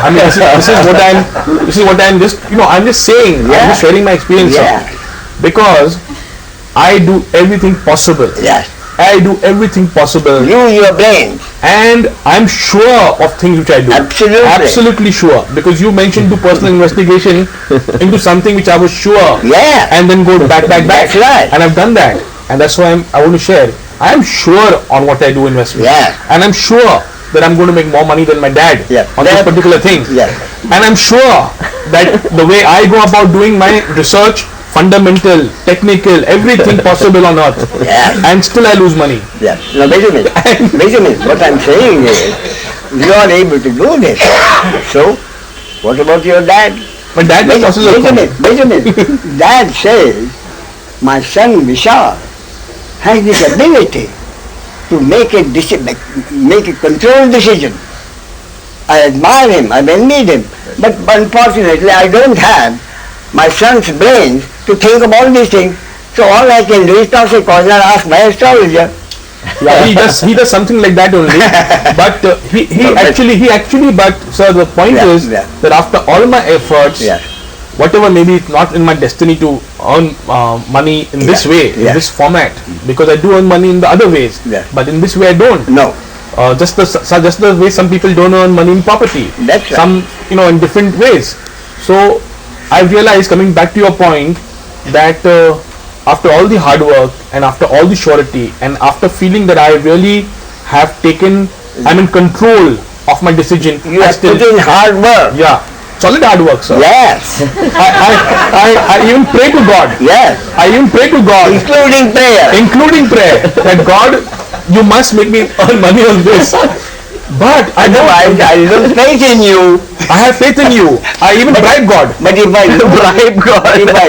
I mean, this is what I'm just I'm just saying. I'm Yeah. just sharing my experience. Yeah. Because I do everything possible. Yes. I do everything possible, Use your brains. and I'm sure of things which I do. Absolutely. Absolutely sure. Because you mentioned to personal investigation into something which I was sure, Yeah. and then go back. That's right. And I've done that, and that's why I want to share. I am sure on what I do investment, Yeah. and I'm sure that I'm going to make more money than my dad Yeah. on this particular thing. Yeah. And I'm sure that the way I go about doing my research, fundamental, technical, everything possible on earth, Yeah. and still I lose money. Yes. Now wait a minute. Wait a minute. What I'm saying is, you are able to do this. So, what about your dad? My dad Wait, just tosses a wait a coin. minute. Wait a minute. Dad says, my son Vishal has this ability to make a controlled decision. I admire him. I envied him. But unfortunately, I don't have my son's brains to think of all these things. So all I can do is toss a coin and ask my astrologer. Yeah, he does something like that only. But he actually. But sir, the point Yeah, is yeah. that after all my efforts, Yeah. whatever maybe it's not in my destiny to earn money in this Yeah, way, yeah. in this format, because I do earn money in the other ways. Yeah. But in this way I don't. No. Just the way some people don't earn money in property. That's right. Some in different ways. So I realized, coming back to your point, that after all the hard work and after all the surety and after feeling that I really have I'm in control of my decision. You I have put in hard work. yeah, solid hard work, sir. Yes. I even pray to God. Yes. I even pray to God, Including prayer. including prayer, that God, you must make me earn money on this. But I don't. Otherwise, I lose faith in you. I have faith in you. I even bribe God. But if I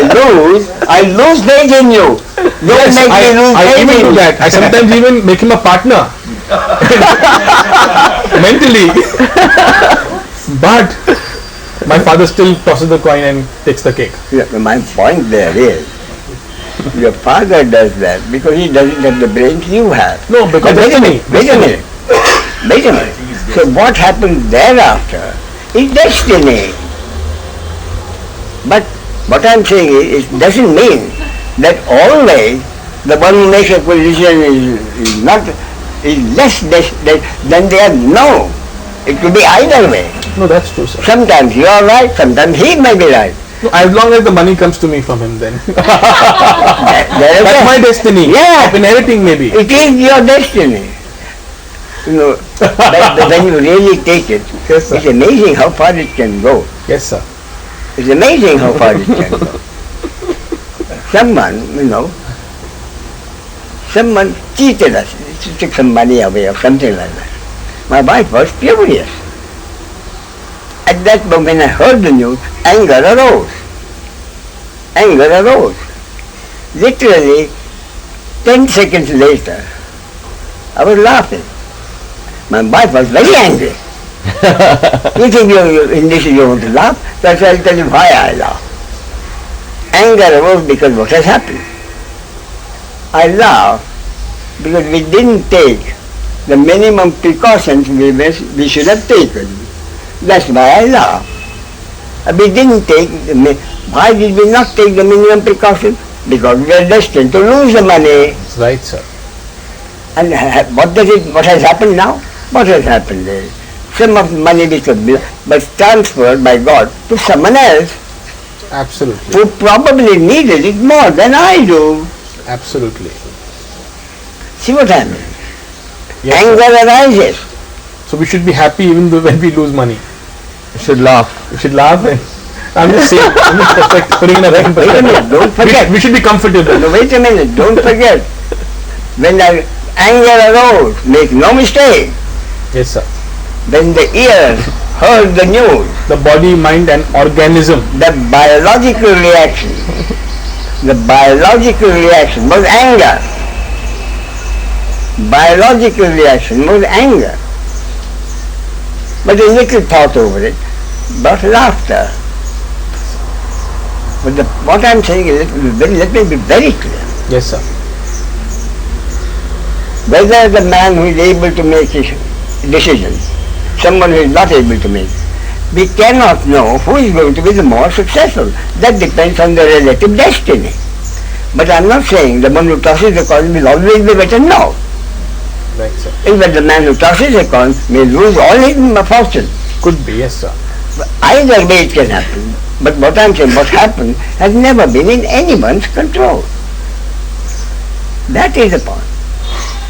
lose, I lose faith in you. Don't Yes, make me lose I faith even in do you. that. I sometimes even make him a partner. Mentally. But my father still tosses the coin and takes the cake. Yeah, my point there is, your father does that because he doesn't have the brains you have. No, because But wait a destiny. minute, wait a minute. Wait a minute. So what happens thereafter is destiny. But what I'm saying is, it doesn't mean that always the one who makes a position is less than the other. No. It could be either way. No, that's true, sir. Sometimes you are right, sometimes he may be right. No, as long as the money comes to me from him, then There is that's a- my destiny. Yeah. Of inheriting, maybe. It is your destiny. You know, when you really take it, Yes, sir. it's amazing how far it can go. Yes, sir. It's amazing how far it can go. Someone cheated us, took some money away or something like that. My wife was furious. At that moment when I heard the news, anger arose. Anger arose. Literally, 10 seconds later, I was laughing. My wife was very angry. You think in this you want to laugh? That's why I'll tell you why I laugh. Anger arose because what has happened. I laugh because we didn't take the minimum precautions we should have taken. That's why I laugh. We didn't take, why did we not take the minimum precautions? because we are destined to lose the money. Right, sir. And what has happened now? What has happened is, some of the money which was transferred by God to someone else Absolutely. who probably needed it more than I do. Absolutely. See what I mean? Yes, Anger sir. arises. So we should be happy even though when we lose money. You should laugh. We should laugh and I'm just saying, I'm just putting in a right Wait a minute, don't forget. We should be comfortable. No, wait a minute, don't forget. When the anger arose, make no mistake, Yes, sir. when the ears heard the news, The body, mind and organism. the biological reaction was anger. Biological reaction was anger. But a little thought over it brought laughter. But what I'm saying is, let me be very clear. Yes, sir. Whether the man who is able to make his decisions, someone who is not able to make, we cannot know who is going to be the more successful. That depends on the relative destiny. But I'm not saying the one who tosses the coin will always be better. No. Right, sir. Even the man who tosses a coin may lose all his fortune. Could be, yes, sir. Either way it can happen. But what I'm saying, what happened has never been in anyone's control. That is the point.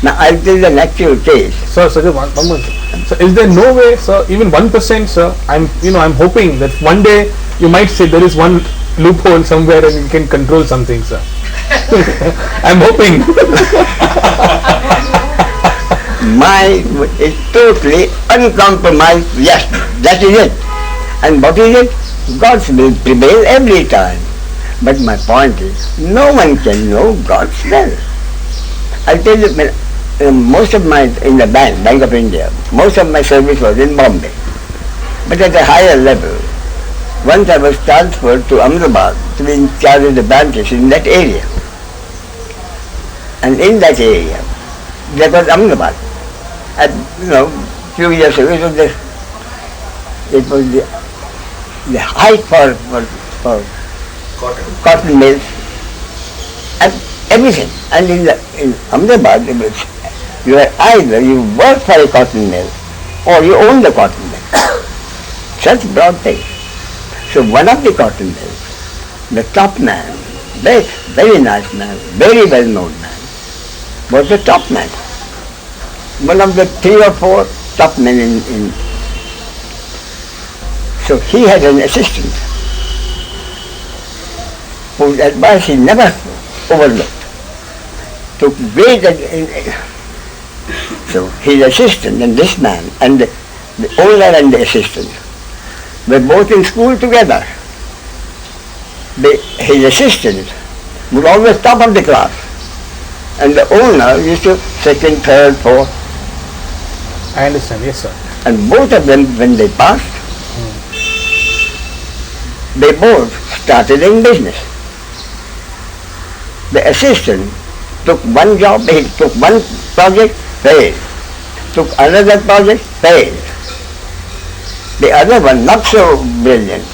Now I'll tell you an actual case. Sir, just one more thing. So is there no way, sir, even 1%, sir, I'm hoping that one day you might say there is one loophole somewhere and you can control something, sir. I'm hoping. Mine is totally uncompromised. Yes, that is it. And what is it? God's will prevail every time. But my point is, no one can know God's will. I'll tell you, most of my, in the Bank of India, most of my service was in Bombay. But at a higher level, once I was transferred to Ahmedabad to be in charge of the branches in that area. And in that area, there was Ahmedabad. And, few years ago, it was the height for cotton mills and everything. And in Ahmedabad, you work for a cotton mill or you own the cotton mill. Such broad things. So one of the cotton mills, the top man, very, very nice man, very well known man, was the top man. One of the 3 or 4 top men in. So he had an assistant whose advice he never overlooked. Took great. So his assistant and this man and the owner and the assistant were both in school together. His assistant would always top of the class, and the owner used to second, third, fourth. I understand, yes, sir. And both of them, when they passed, they both started in business. The assistant took one job, he took one project, failed. Took another project, failed. The other one, not so brilliant,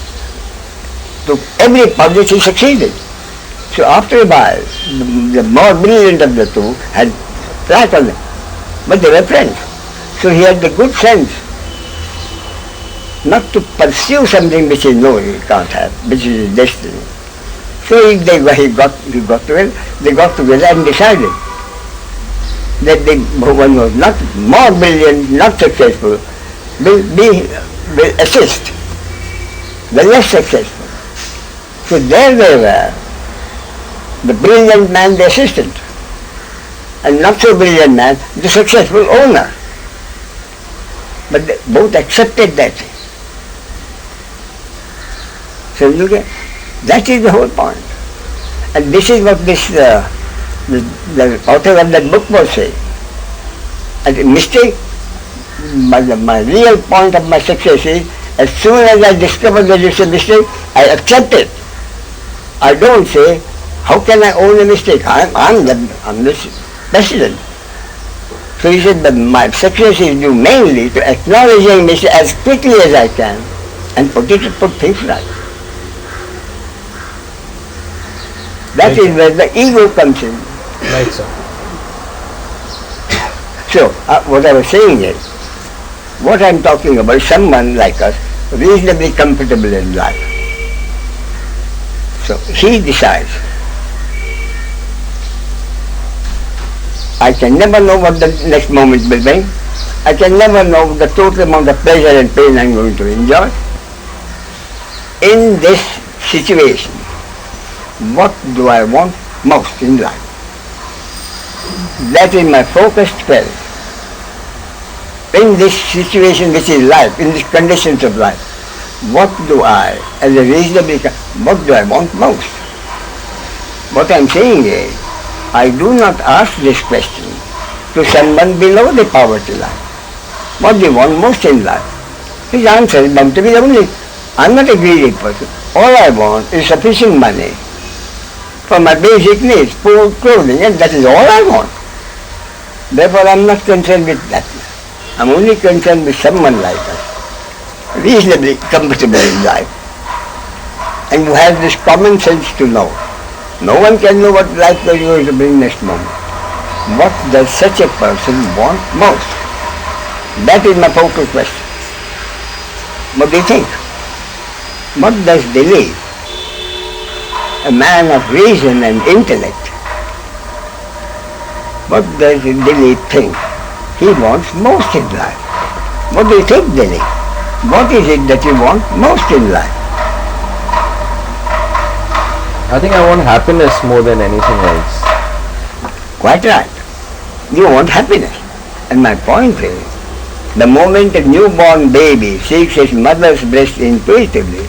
took every project, he succeeded. So after a while, the more brilliant of the two had flat on them, but they were friends. So he had the good sense not to pursue something which he knows he can't have, which is his destiny. So he got together and decided that the one who was not more brilliant, not successful, will assist the less successful. So there they were, the brilliant man, the assistant, and not so brilliant man, the successful owner. But they both accepted that. So look at, that is the whole point. And this is what the author of that book was saying. And a mistake, my real point of my success is, as soon as I discover that it's a mistake, I accept it. I don't say, how can I own a mistake? I'm the president. So he said that my success is due mainly to acknowledging mistake as quickly as I can and put things right. That Right, is sir. where the ego comes in. Right, sir. So, what I was saying is, what I am talking about, someone like us, reasonably comfortable in life. So, he decides, I can never know what the next moment will bring. I can never know the total amount of pleasure and pain I'm going to enjoy. In this situation, what do I want most in life? That is my focused query. In this situation which is life, in these conditions of life, what do I, as a reasonably, what do I want most? What I'm saying is, I do not ask this question to someone below the poverty line. What do you want most in life? His answer is bound to be the only. I'm not a greedy person. All I want is sufficient money for my basic needs, food, clothing, and that is all I want. Therefore, I'm not concerned with that. I'm only concerned with someone like us, reasonably comfortable in life, and who has this common sense to know. No one can know what life is going to bring next moment. What does such a person want most? That is my focal question. What do you think? What does Dilip, a man of reason and intellect, what does Dilip think he wants most in life? What do you think, Dilip? What is it that you want most in life? I think I want happiness more than anything else. Quite right. You want happiness. And my point is, the moment a newborn baby seeks his mother's breast intuitively,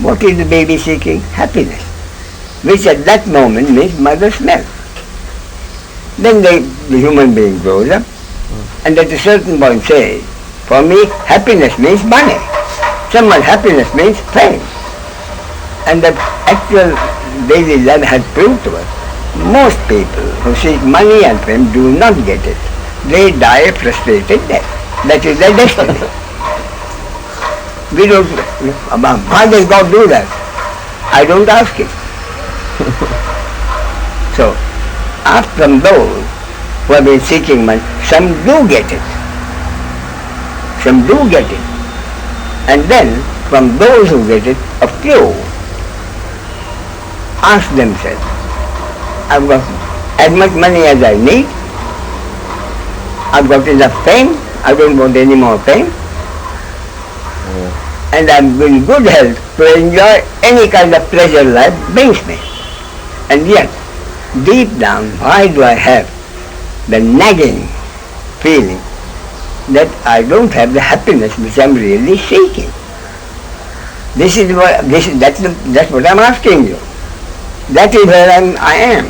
what is the baby seeking? Happiness, which at that moment means mother's milk. Then the human being grows up, and at a certain point says, for me, happiness means money. Someone's happiness means fame. And the actual daily life has proved to us, most people who seek money and fame do not get it. They die a frustrated death. That is their destiny. We don't, why does God do that? I don't ask him. So, from those who have been seeking money, some do get it. Some do get it. And then, from those who get it, a few ask themselves, I've got as much money as I need, I've got enough fame, I don't want any more fame, and I'm in good health to enjoy any kind of pleasure life brings me. And yet, deep down, why do I have the nagging feeling that I don't have the happiness which I'm really seeking? That's what I'm asking you. That is where I am.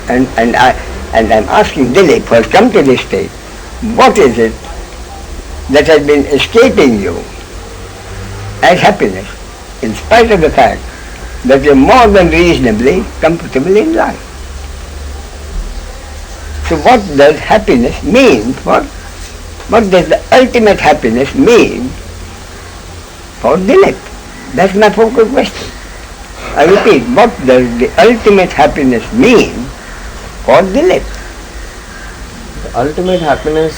And I'm asking Dilip, who has come to this state, what is it that has been escaping you as happiness, in spite of the fact that you're more than reasonably comfortable in life? So what does happiness mean for, what does the ultimate happiness mean for Dilip? That's my focal question. I repeat, what does the ultimate happiness mean for Dilip? The ultimate happiness,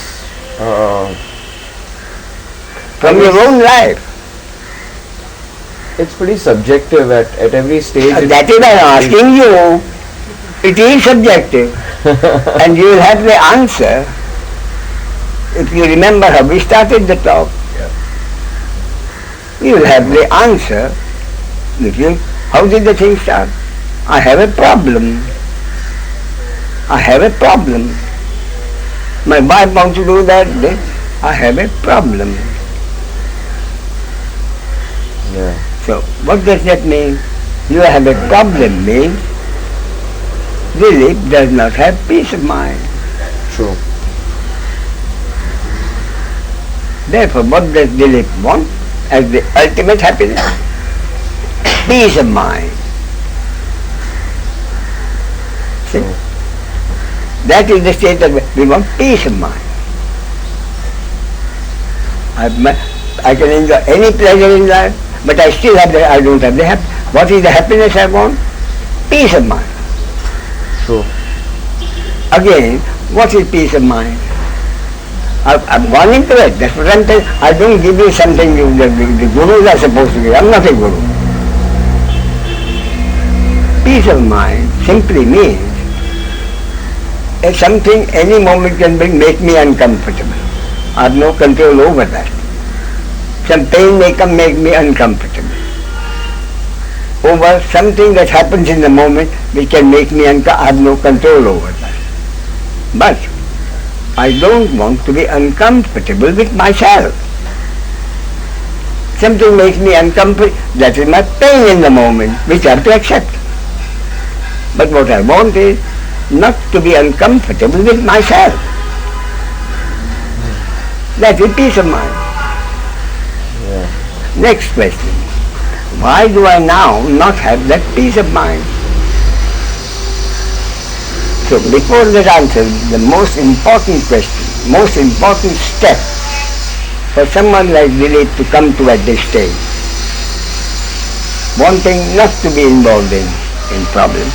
From your own life. it's pretty subjective at every stage. That is why I am asking you. It is subjective. And you will have the answer if you remember how we started the talk. You will have the answer if you, how did the thing start? I have a problem. I have a problem. My wife wants to do that. I have a problem. Yeah. So what does that mean? You have a problem means Dilip does not have peace of mind. True. Therefore, what does Dilip want as the ultimate happiness? Peace of mind. See? That is the state that we want, peace of mind. I can enjoy any pleasure in life, but I still have I don't have the happiness. What is the happiness I want? peace of mind. True. Again, what is peace of mind? I've gone into it. That's what I'm telling. I don't give you something the gurus are supposed to give. I'm not a guru. Peace of mind simply means it's something any moment can make me uncomfortable. I have no control over that. Some pain may come make me uncomfortable. Over something that happens in the moment which can make me I have no control over that. But I don't want to be uncomfortable with myself. Something makes me uncomfortable, that is my pain in the moment, which I have to accept. But what I want is not to be uncomfortable with myself. That is peace of mind. Yeah. Next question. Why do I now not have that peace of mind? So before that answer, the most important question, most important step for someone like Dilip to come to at this stage, wanting not to be involved in problems,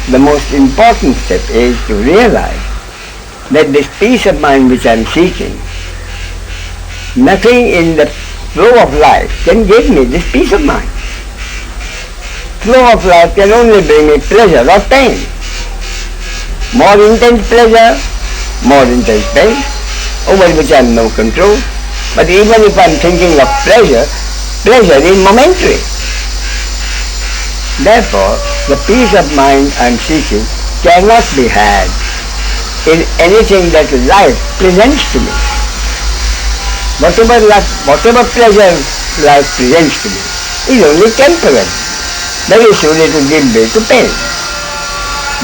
the most important step is to realize that this peace of mind which I am seeking, nothing in the flow of life can give me this peace of mind. Flow of life can only bring me pleasure or pain. More intense pleasure, more intense pain, over which I have no control. But even if I am thinking of pleasure, pleasure is momentary. Therefore, the peace of mind I am seeking cannot be had in anything that life presents to me. Whatever pleasure life presents to me is only temporary. Very soon it will give way to pain.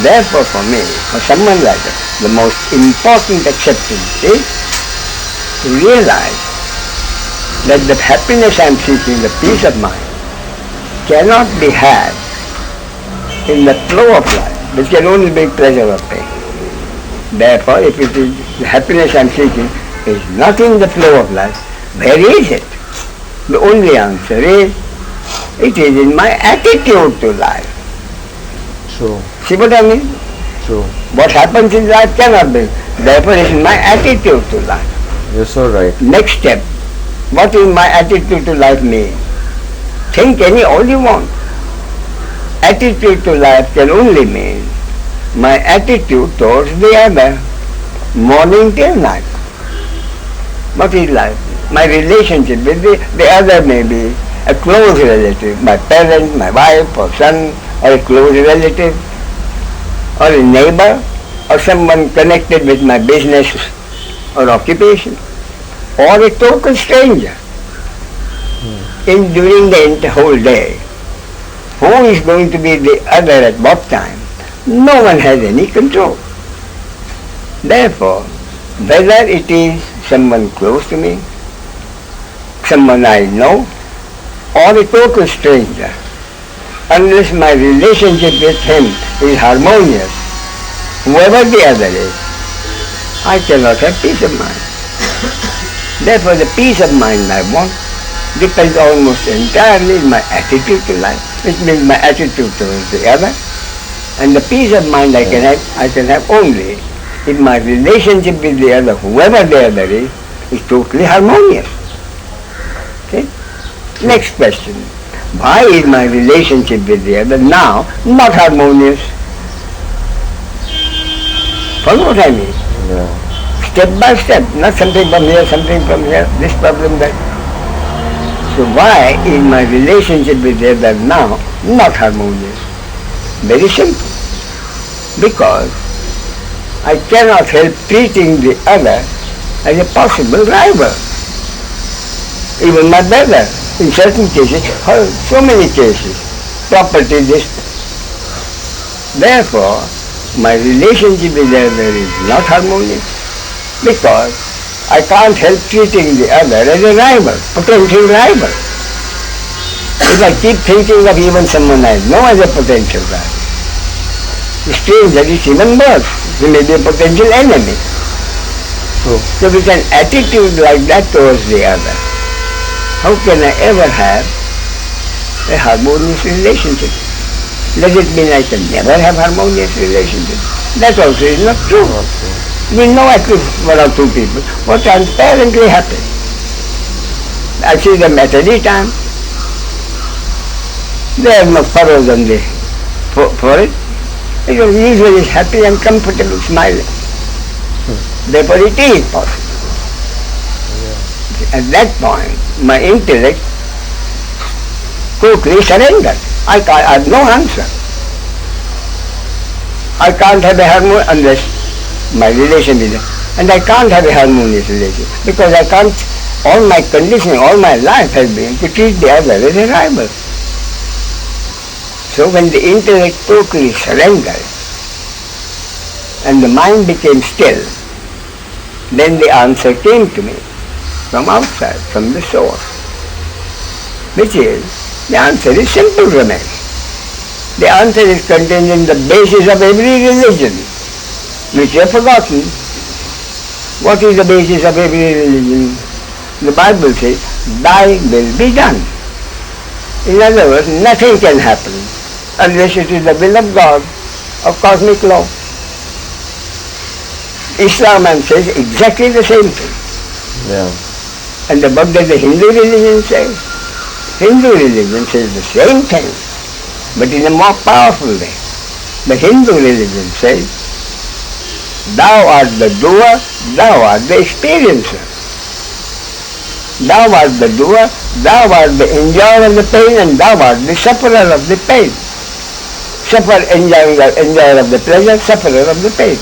Therefore, for me, for someone like that, the most important acceptance is to realize that the happiness I am seeking, the peace of mind, cannot be had in the flow of life, which can only bring pleasure or pain. Therefore, if it is the happiness I am seeking is not in the flow of life, where is it? The only answer is, it is in my attitude to life. True. See what I mean? True. What happens in life cannot be. Therefore, it is my attitude to life. You're so right. Next step, what is my attitude to life mean? Think all you want. Attitude to life can only mean my attitude towards the other, morning till night. What is life? My relationship with the other may be a close relative, my parent, my wife or son, or a close relative, or a neighbor, or someone connected with my business or occupation, or a total stranger. During the whole day, who is going to be the other at what time? No one has any control. Therefore, whether it is someone close to me, someone I know, or a total stranger, unless my relationship with him is harmonious, whoever the other is, I cannot have peace of mind. Therefore, the peace of mind I want depends almost entirely on my attitude to life, which means my attitude towards the other. And the peace of mind I can have only if my relationship with the other, whoever the other is totally harmonious. Okay? Next question. Why is my relationship with the other now not harmonious? Follow what I mean? Yeah. Step by step, not something from here, this problem, that. So why is my relationship with the other now not harmonious? Very simple. Because I cannot help treating the other as a possible rival. Even my brother, in certain cases, so many cases, property dispute. Therefore, my relationship with the other is not harmonious because I can't help treating the other as a rival, potential rival. If I keep thinking of even someone I know as a potential rival, the stranger is even worse. He may be a potential enemy. So with an attitude like that towards the other, how can I ever have a harmonious relationship? Does it mean I can never have harmonious relationship? That also is not true. We know at least one or two people who are transparently happy. I see them at any time. They have no furrows on the forehead. They are usually happy and comfortable, smiling. Therefore it is possible. At that point, my intellect quickly surrendered. I have no answer. I can't have a harmonious unless my relation is, and I can't have a harmonious relation because I can't. All my conditioning, all my life has been to treat the other as a rival. So when the intellect totally surrendered and the mind became still, then the answer came to me from outside, from the source, which is, the answer is simple, Ramesh. The answer is contained in the basis of every religion, which you have forgotten. What is the basis of every religion? The Bible says, thy will be done. In other words, nothing can happen unless it is the will of God, of cosmic law. Islam says exactly the same thing. Yeah. And what does the Hindu religion say? Hindu religion says the same thing, but in a more powerful way. The Hindu religion says, thou art the doer, thou art the experiencer. Thou art the doer, thou art the enjoyer of the pain, and thou art the sufferer of the pain. Enjoyer of the pleasure, sufferer of the pain.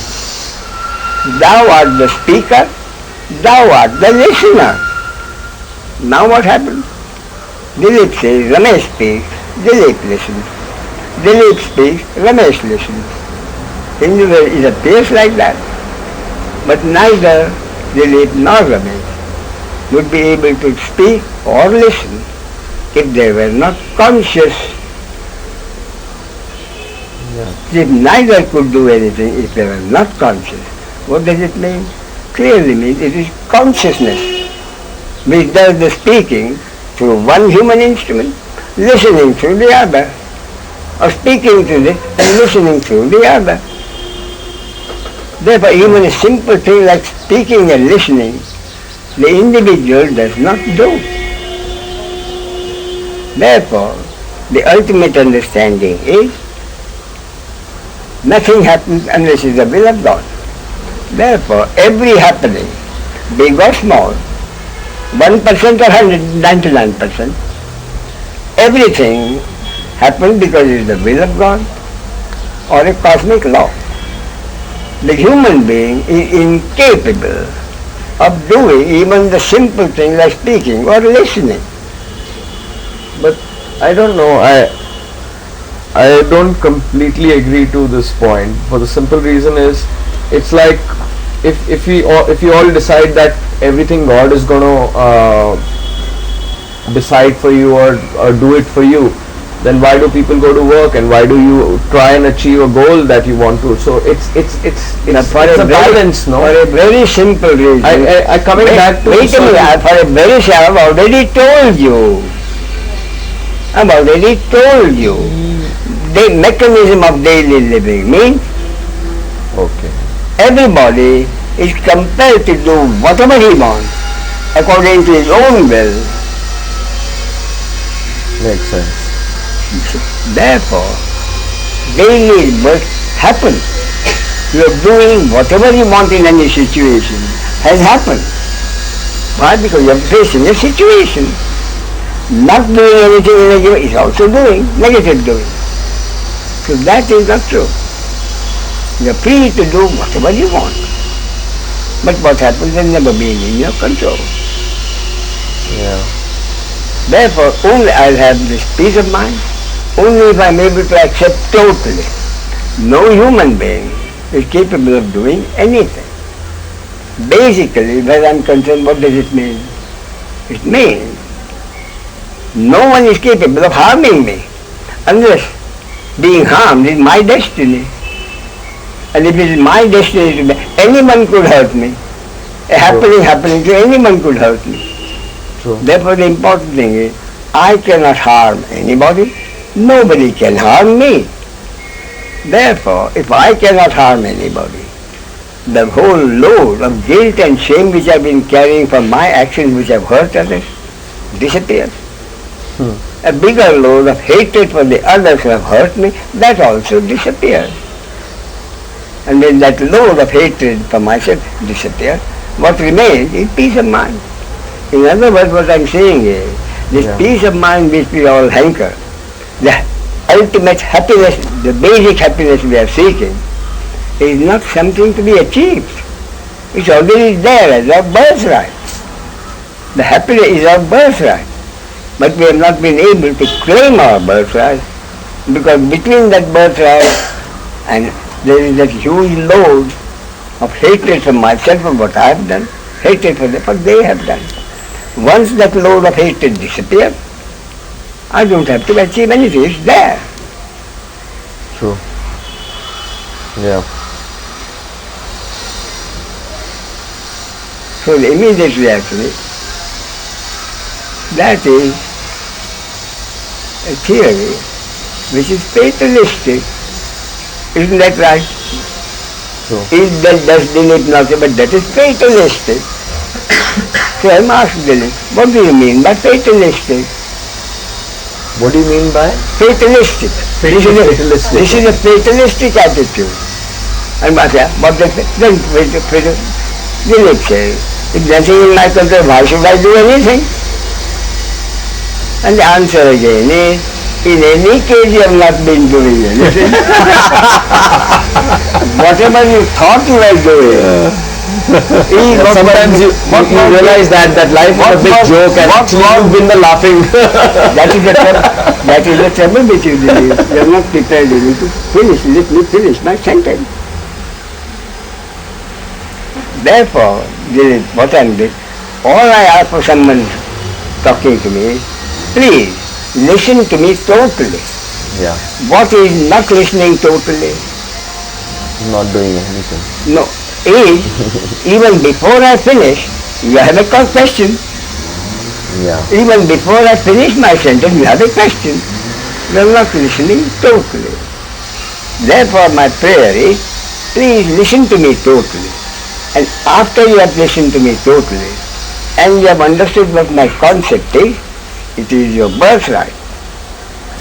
Thou art the speaker, thou art the listener. Now what happens? Dilip says, Ramesh speaks, Dilip listens. Dilip speaks, Ramesh listens. It appears like that. But neither Dilip nor Ramesh would be able to speak or listen if they were not conscious. Yeah. If neither could do anything if they were not conscious, what does it mean? Clearly means it is consciousness which does the speaking through one human instrument, listening through the other, or speaking to this and listening through the other. Therefore, even a simple thing like speaking and listening, the individual does not do. Therefore, the ultimate understanding is nothing happens unless it is the will of God. Therefore, every happening, big or small, 1% or 99%, everything happens because it is the will of God or a cosmic law. The human being is incapable of doing even the simple thing like speaking or listening. But I don't know, I don't completely agree to this point. For the simple reason is, it's like if you all decide that everything God is going to decide for you or do it for you, then why do people go to work and why do you try and achieve a goal that you want to? So it's a balance, no? For a very simple reason. I coming back to wait a minute, for a very simple, I've already told you. The mechanism of daily living means everybody is compelled to do whatever he wants according to his own will. Makes sense. Therefore, daily work happens. You are doing whatever you want in any situation has happened. Why? Because you are facing a situation. Not doing anything negative is also doing negative doing. So that is not true. You are free to do whatever you want. But what happens has never been in your control. Yeah. Therefore, only I'll have this peace of mind, only if I'm able to accept totally. No human being is capable of doing anything. Basically, where I'm concerned, what does it mean? It means no one is capable of harming me unless being harmed is my destiny. And if it is my destiny to be, anyone could hurt me. A happening to anyone could hurt me. True. Therefore the important thing is, I cannot harm anybody, nobody can harm me. Therefore, if I cannot harm anybody, the whole load of guilt and shame which I've been carrying for my actions which have hurt others disappears. A bigger load of hatred for the others who have hurt me, that also disappears. And when that load of hatred for myself disappears, what remains is peace of mind. In other words, what I'm saying is, this peace of mind which we all hanker, the ultimate happiness, the basic happiness we are seeking, is not something to be achieved. It's already there as our birthright. The happiness is our birthright. But we have not been able to claim our birthright, because between that birthright and there is that huge load of hatred for myself for what I have done, hatred for what they have done. Once that load of hatred disappears, I don't have to achieve anything, it's there. True. Yeah. So the immediate reaction is, that is a theory which is fatalistic. Isn't that right? True. Is that does Dilip not say, but that is fatalistic. So I asked Dilip, what do you mean by fatalistic? What do you mean by? Fatalistic. Fatalistic. This is a fatalistic attitude. And I said, what the then Dilip says, if nothing in my control, why should I do anything? And the answer again is, in any case you have not been doing anything. Whatever you thought you were doing. Sometimes you realize that life is a big joke and actually you've been the laughing. That is the trouble which you did. You are not prepared even to finish. Let me finish my sentence. Therefore, what I am doing, all I ask for someone talking to me is, please listen to me totally. Yeah. What is not listening totally? Not doing anything. No, is even before I finish, you have a question. Yeah. Even before I finish my sentence, you have a question. You are not listening totally. Therefore, my prayer is, please listen to me totally. And after you have listened to me totally, and you have understood what my concept is, it is your birthright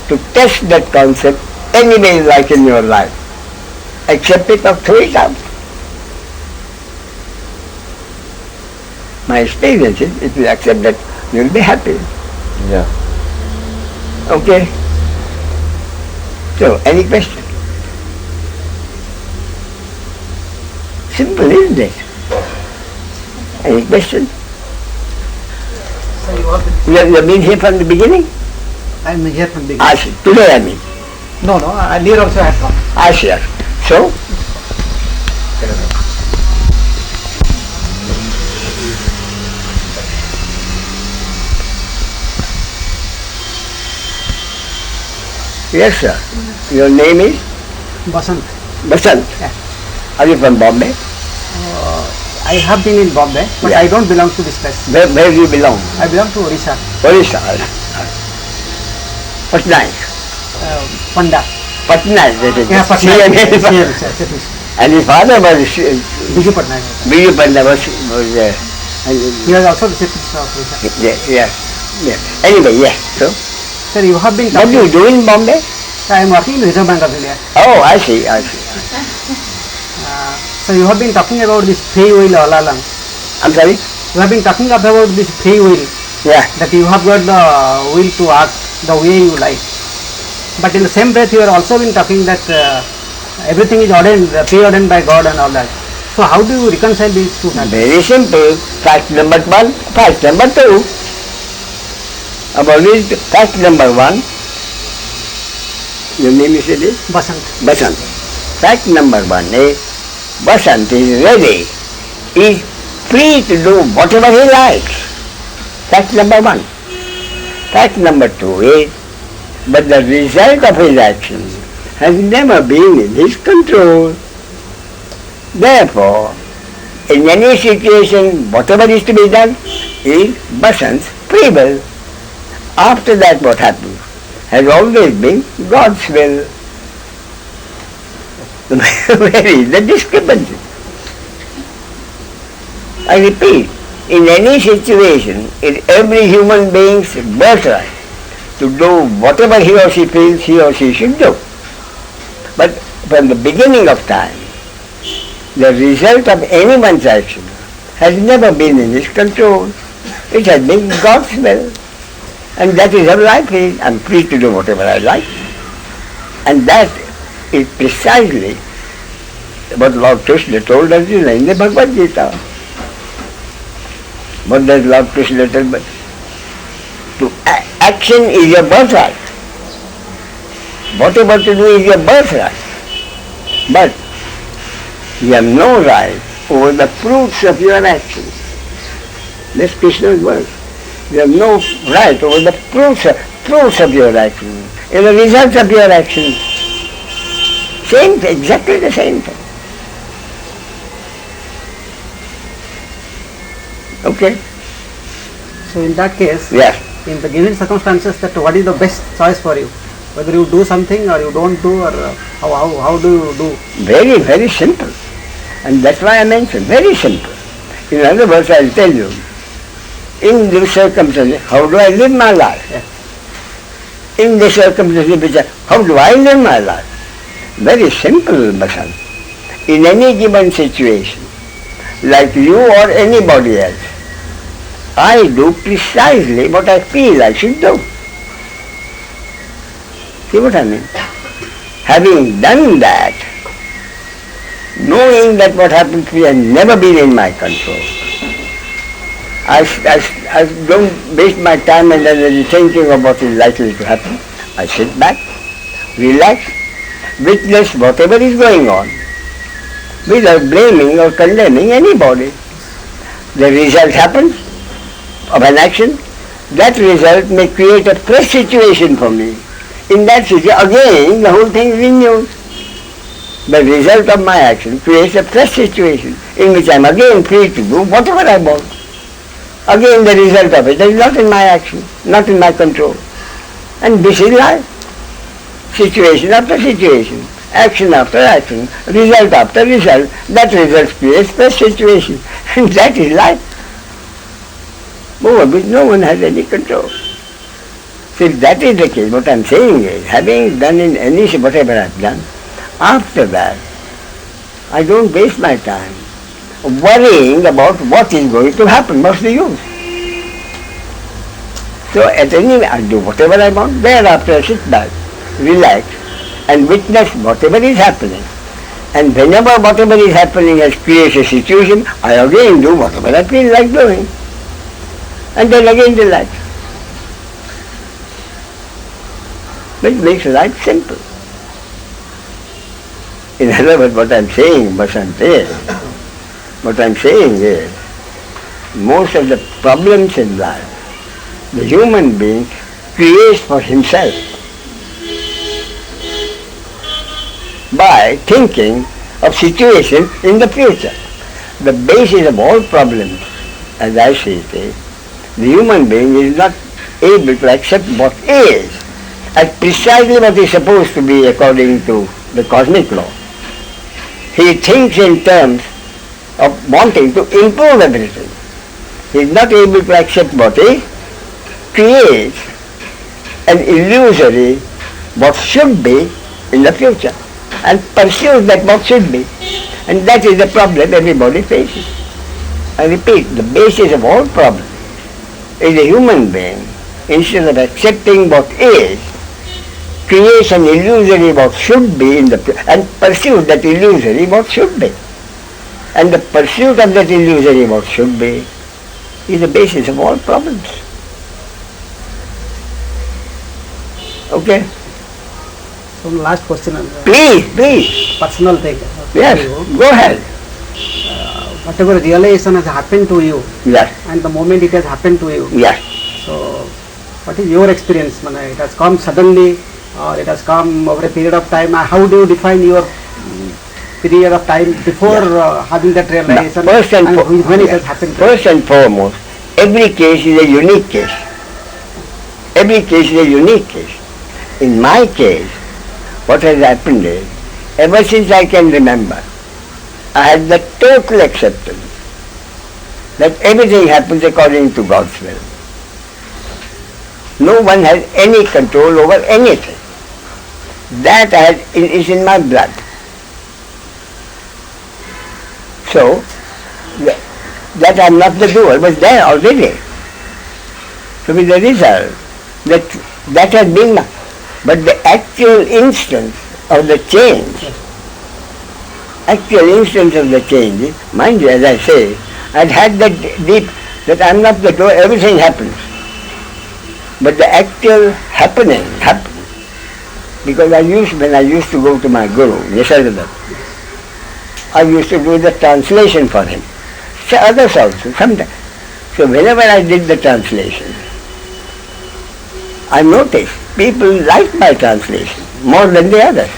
to test that concept any way you like in your life. Accept it or throw it out. My experience is, if you accept that, you will be happy. Yeah. Okay? So, any question? Simple, isn't it? Any question? So you have been, You have been here from the beginning? I'm here from the I see. Today I mean. No, earlier also I had come. I see. So, yes sir. Your name is? Basant. Basant. Yeah. Are you from Bombay? I have been in Bombay, but Yeah. I don't belong to this place. Where do you belong? I belong to Orissa, Orissa. Patna. Panda. Patna. That is. Yeah, Patna. CM. And his father was Biju Patna. Biju Panda was He was also the chief minister of Orissa. yeah. Anyway, yeah. So, Sir, you have been what do you talking. do in Bombay? I am working in the Reserve Bank of India. Oh, I see. So you have been talking about this free will all along. I'm sorry? You have been talking about this free will, Yeah. that you have got the will to act the way you like. But in the same breath, you are also been talking that everything is ordained, preordained by God and all that. So how do you reconcile these two facts? Very simple. Fact number one, fact number two. About this, fact number one, your name is it? Basant. Basant. Fact number one is, Basant is ready, is free to do whatever he likes. Fact number one. Fact number two is, but the result of his actions has never been in his control. Therefore, in any situation, whatever is to be done is Basant's free will. After that, what happens has always been God's will. Where is the discrepancy? I repeat, in any situation, it's every human being's birthright to do whatever he or she feels he or she should do. But from the beginning of time, the result of anyone's action has never been in his control. It has been God's will. And that is how life is. I'm free to do whatever I like. And that is precisely what Lord Krishna told us in the Bhagavad Gita. What does Lord Krishna tell us? Action is your birthright. Whatever to do is your birthright. But you have no right over the fruits of your actions. That's Krishna's word. You have no right over the fruits of your actions, and the results of your actions. Same thing, exactly the same thing. Okay? So in that case, Yes. in the given circumstances, that what is the best choice for you? Whether you do something or you don't do, or how do you do? Very, very simple. And that's why I mentioned, very simple. In other words, I'll tell you, in this circumstances, how do I live my life? Yeah. In the circumstances, how do I live my life? Very simple, Basan. In any given situation, like you or anybody else, I do precisely what I feel I should do. See what I mean? Having done that, knowing that what happens to me has never been in my control, I don't waste my time and energy thinking of what is likely to happen. I sit back, relax, witness whatever is going on, without blaming or condemning anybody. The result happens of an action. That result may create a fresh situation for me. In that situation, again, the whole thing is renewed. The result of my action creates a fresh situation in which I am again free to do whatever I want. Again, the result of it is not in my action, not in my control. And this is life. Situation after situation, action after action, result after result, that result creates fresh situation. And that is life, over which no one has any control. So if that is the case, what I am saying is, having done in any whatever I have done, after that, I don't waste my time worrying about what is going to happen. What's the use? So at any rate, I do whatever I want. Thereafter I sit back, relax, and witness whatever is happening. And whenever whatever is happening has created a situation, I again do whatever I feel like doing. And then again relax. Which makes life simple. In other words, what I'm saying, what I'm saying is, most of the problems in life, the human being creates for himself by thinking of situations in the future. The basis of all problems, as I see it, is the human being is not able to accept what is as precisely what is supposed to be according to the cosmic law. He thinks in terms of wanting to improve everything. He is not able to accept what is, creates an illusory what should be in the future and pursues that what should be. And that is the problem everybody faces. I repeat, the basis of all problems is a human being, instead of accepting what is, creates an illusory what should be in the and pursues that illusory what should be. And the pursuit of that illusory what should be is the basis of all problems. Okay? So last question. Please. Personal thing. Yes, go ahead. Whatever realization has happened to you, Yes, and the moment it has happened to you, yes. so what is your experience? It has come suddenly, or it has come over a period of time? How do you define your period of time before having that realization, First and when it has happened? First and foremost, every case is a unique case. Every case is a unique case. In my case, what has happened is, Ever since I can remember, I had the total acceptance that everything happens according to God's will. No one has any control over anything. That is in my blood. So, that I am not the doer was there already. So with the result, that has been, but the actual instance of the change, mind you, as I say, I had that deep, that I am not the doer, everything happens. But the actual happening happened. Because when I used to go to my guru, Yeshadatta, I used to do the translation for him. So others also, sometimes. So whenever I did the translation, I noticed people liked my translation more than the others.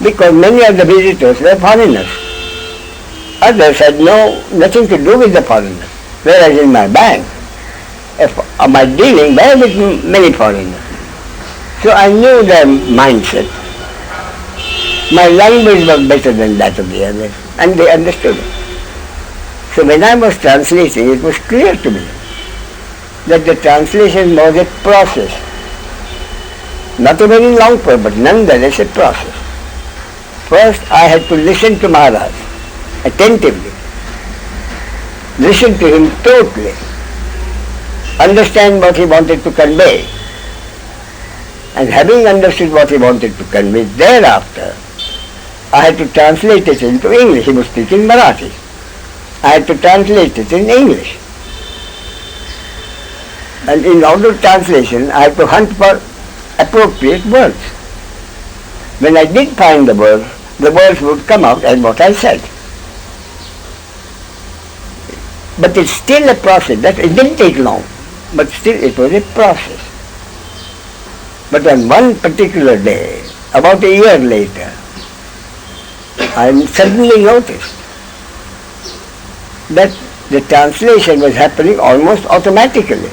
Because many of the visitors were foreigners. Others had nothing to do with the foreigners. Whereas in my bank, my dealing were with many foreigners. So I knew their mindset. My language was better than that of the others, and they understood it. So when I was translating, it was clear to me that the translation was a process. Not a very long process, but nonetheless a process. First, I had to listen to Maharaj attentively, listen to him totally, understand what he wanted to convey. And having understood what he wanted to convey, thereafter, I had to translate it into English. He was speaking Marathi. I had to translate it in English. And in order to translation, I had to hunt for appropriate words. When I did find the words would come out as what I said. But it's still a process. It didn't take long, but still it was a process. But on one particular day, about a year later, I suddenly noticed that the translation was happening almost automatically.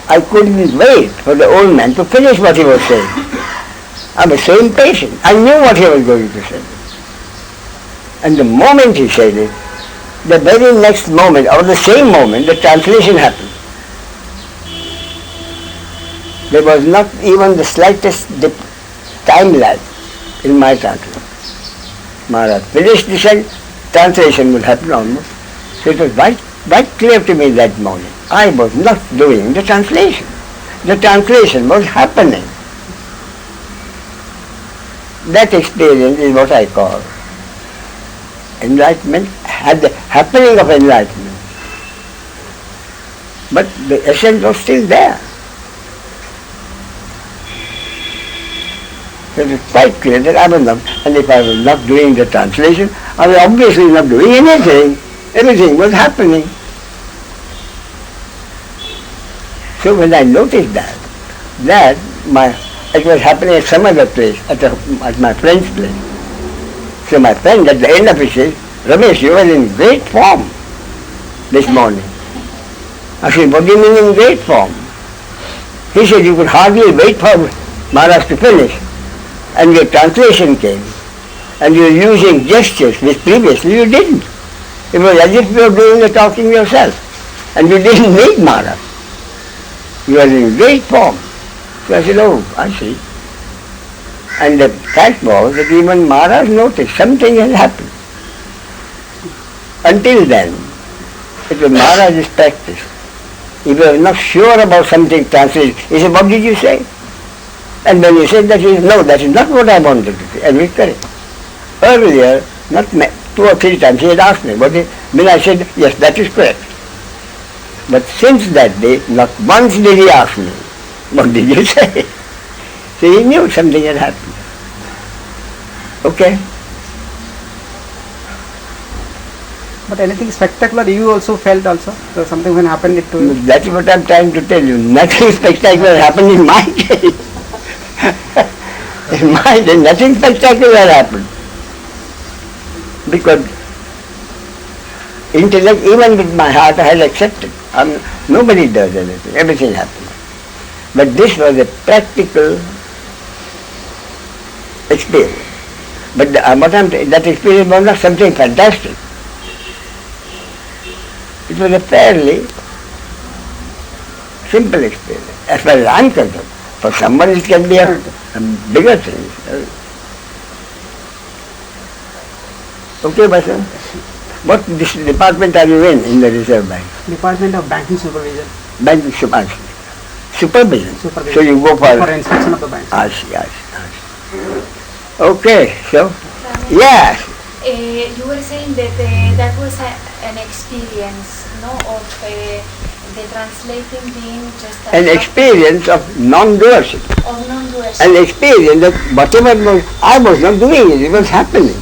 I couldn't wait for the old man to finish what he was saying. I was so impatient. I knew what he was going to say. And the moment he said it, the very next moment, or the same moment, the translation happened. There was not even the slightest time lag in my translation. Maharaj finished the translation would happen almost. So it was quite clear to me that morning. I was not doing the translation. The translation was happening. That experience is what I call enlightenment, had the happening of enlightenment. But the essence was still there. It was quite clear that I was not, and if I was not doing the translation, I was obviously not doing anything. Everything was happening. So when I noticed that it was happening at some other place, at my friend's place. So my friend at the end of it says, Ramesh, you were in great form this morning. I said, what do you mean in great form? He said, you could hardly wait for Maharaj to finish. And your translation came. And you were using gestures which previously you didn't. It was as if you were doing the talking yourself. And you didn't need Maharaj. You are in great form. So I said, oh, I see. And the fact was that even Maharaj noticed something had happened. Until then, it was Maharaj's practice. If you were not sure about something translated, he said, what did you say? And when you said that, he said, no, that is not what I wanted to say. And we correct. Earlier, not 2 or 3 times, he had asked me, when I said, yes, that is correct. But since that day, not once did he ask me, what did you say? So he knew something had happened. Okay? But anything spectacular you also felt also? So something when happened it to you? That's what I'm trying to tell you. Nothing spectacular happened in my case. In my case, nothing spectacular happened. Because intellect, even with my heart, I had accepted. Nobody does anything. Everything happens. But this was a practical experience. But that experience was not something fantastic. It was a fairly simple experience, as far as I'm concerned. For someone it can be a bigger thing. Okay, Basan? What department are you in the Reserve Bank? Department of Banking Supervision. Banking Supervision. Supervision. So you go For inspection of the banks. I see. Okay, so, yes. You were saying that that was an experience, no, of the translating being just An experience of non-doership. of non-doers. An experience that whatever I was not doing it was happening.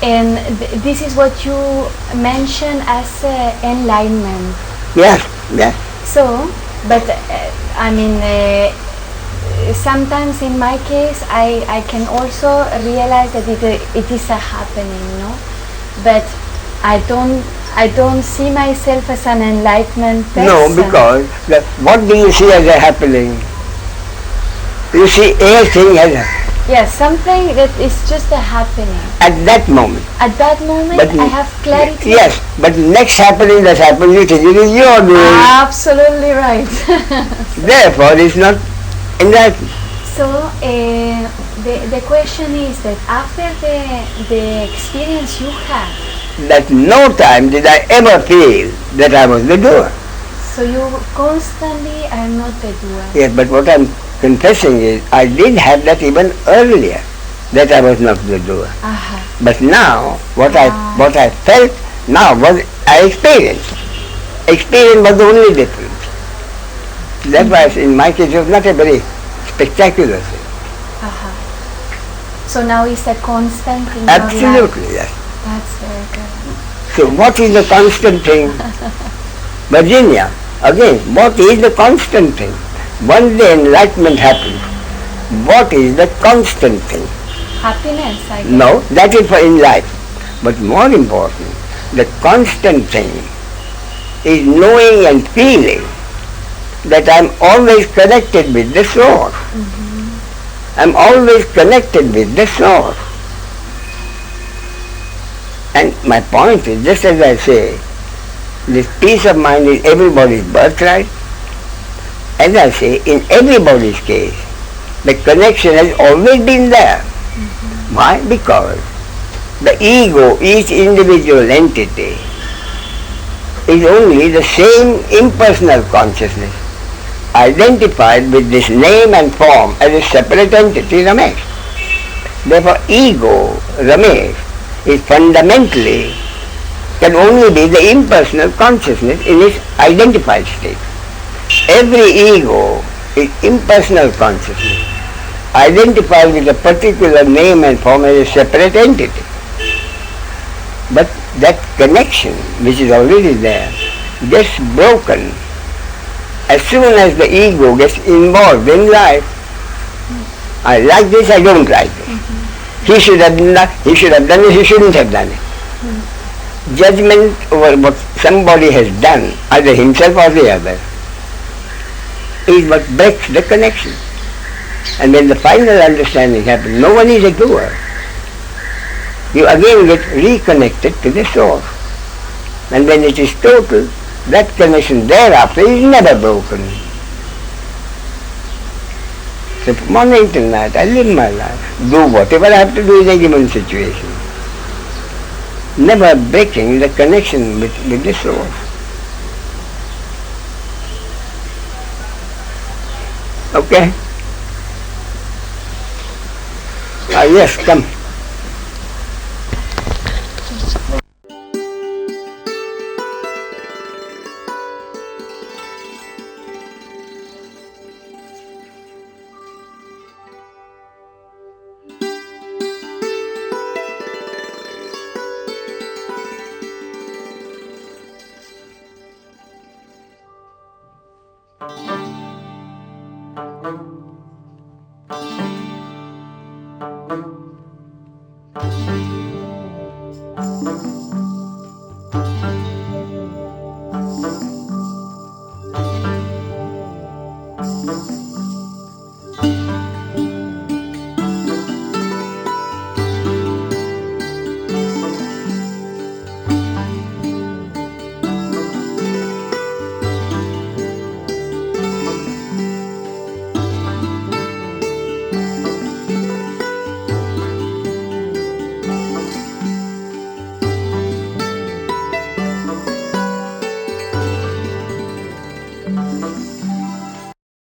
And this is what you mention as enlightenment. Yes. So, but I mean, sometimes in my case, I can also realize that it is a happening, no? But I don't see myself as an enlightenment person. No, because what do you see as a happening? You see a thing as a Yes, something that is just a happening. at that moment. At that moment, But I have clarity. Yes, but next happening that happens, you think it is your doing. Absolutely right. Therefore, it's not enlightened. So the question is that after the experience you had, That no time did I ever feel that I was the doer. so you constantly are not the doer. Yes, but what I'm confessing is I did have that even earlier, that I was not the doer. Aha. But now, what I felt now was I experienced. Experience was the only difference. That's why in my case it was not a very spectacular thing. Aha. So now it's a constant in your life. Absolutely, yes. That's very good. So what is the constant thing? Virginia, again, what is the constant thing? Once the enlightenment happens, what is the constant thing? Happiness, I guess. No, that is for in life. But more important, the constant thing is knowing and feeling that I'm always connected with the source. I'm always connected with the source. And my point is, just as I say, this peace of mind is everybody's birthright. As I say, in everybody's case, the connection has always been there. Why? Because the ego, each individual entity, is only the same impersonal consciousness identified with this name and form as a separate entity, Ramesh. Therefore, ego, Ramesh, is fundamentally can only be the impersonal consciousness in its identified state. Every ego is impersonal consciousness, identified with a particular name and form as a separate entity. But that connection, which is already there, gets broken as soon as the ego gets involved in life. I like this, I don't like it. He should have done it, he shouldn't have done it. Judgment over what somebody has done, either himself or the other, is what breaks the connection. And when the final understanding happens, no one is a doer. You again get reconnected to the source. And when it is total, that connection thereafter is never broken. So from morning till night, I live my life, do whatever I have to do in a given situation, never breaking the connection with the source. Okay? Yes, come.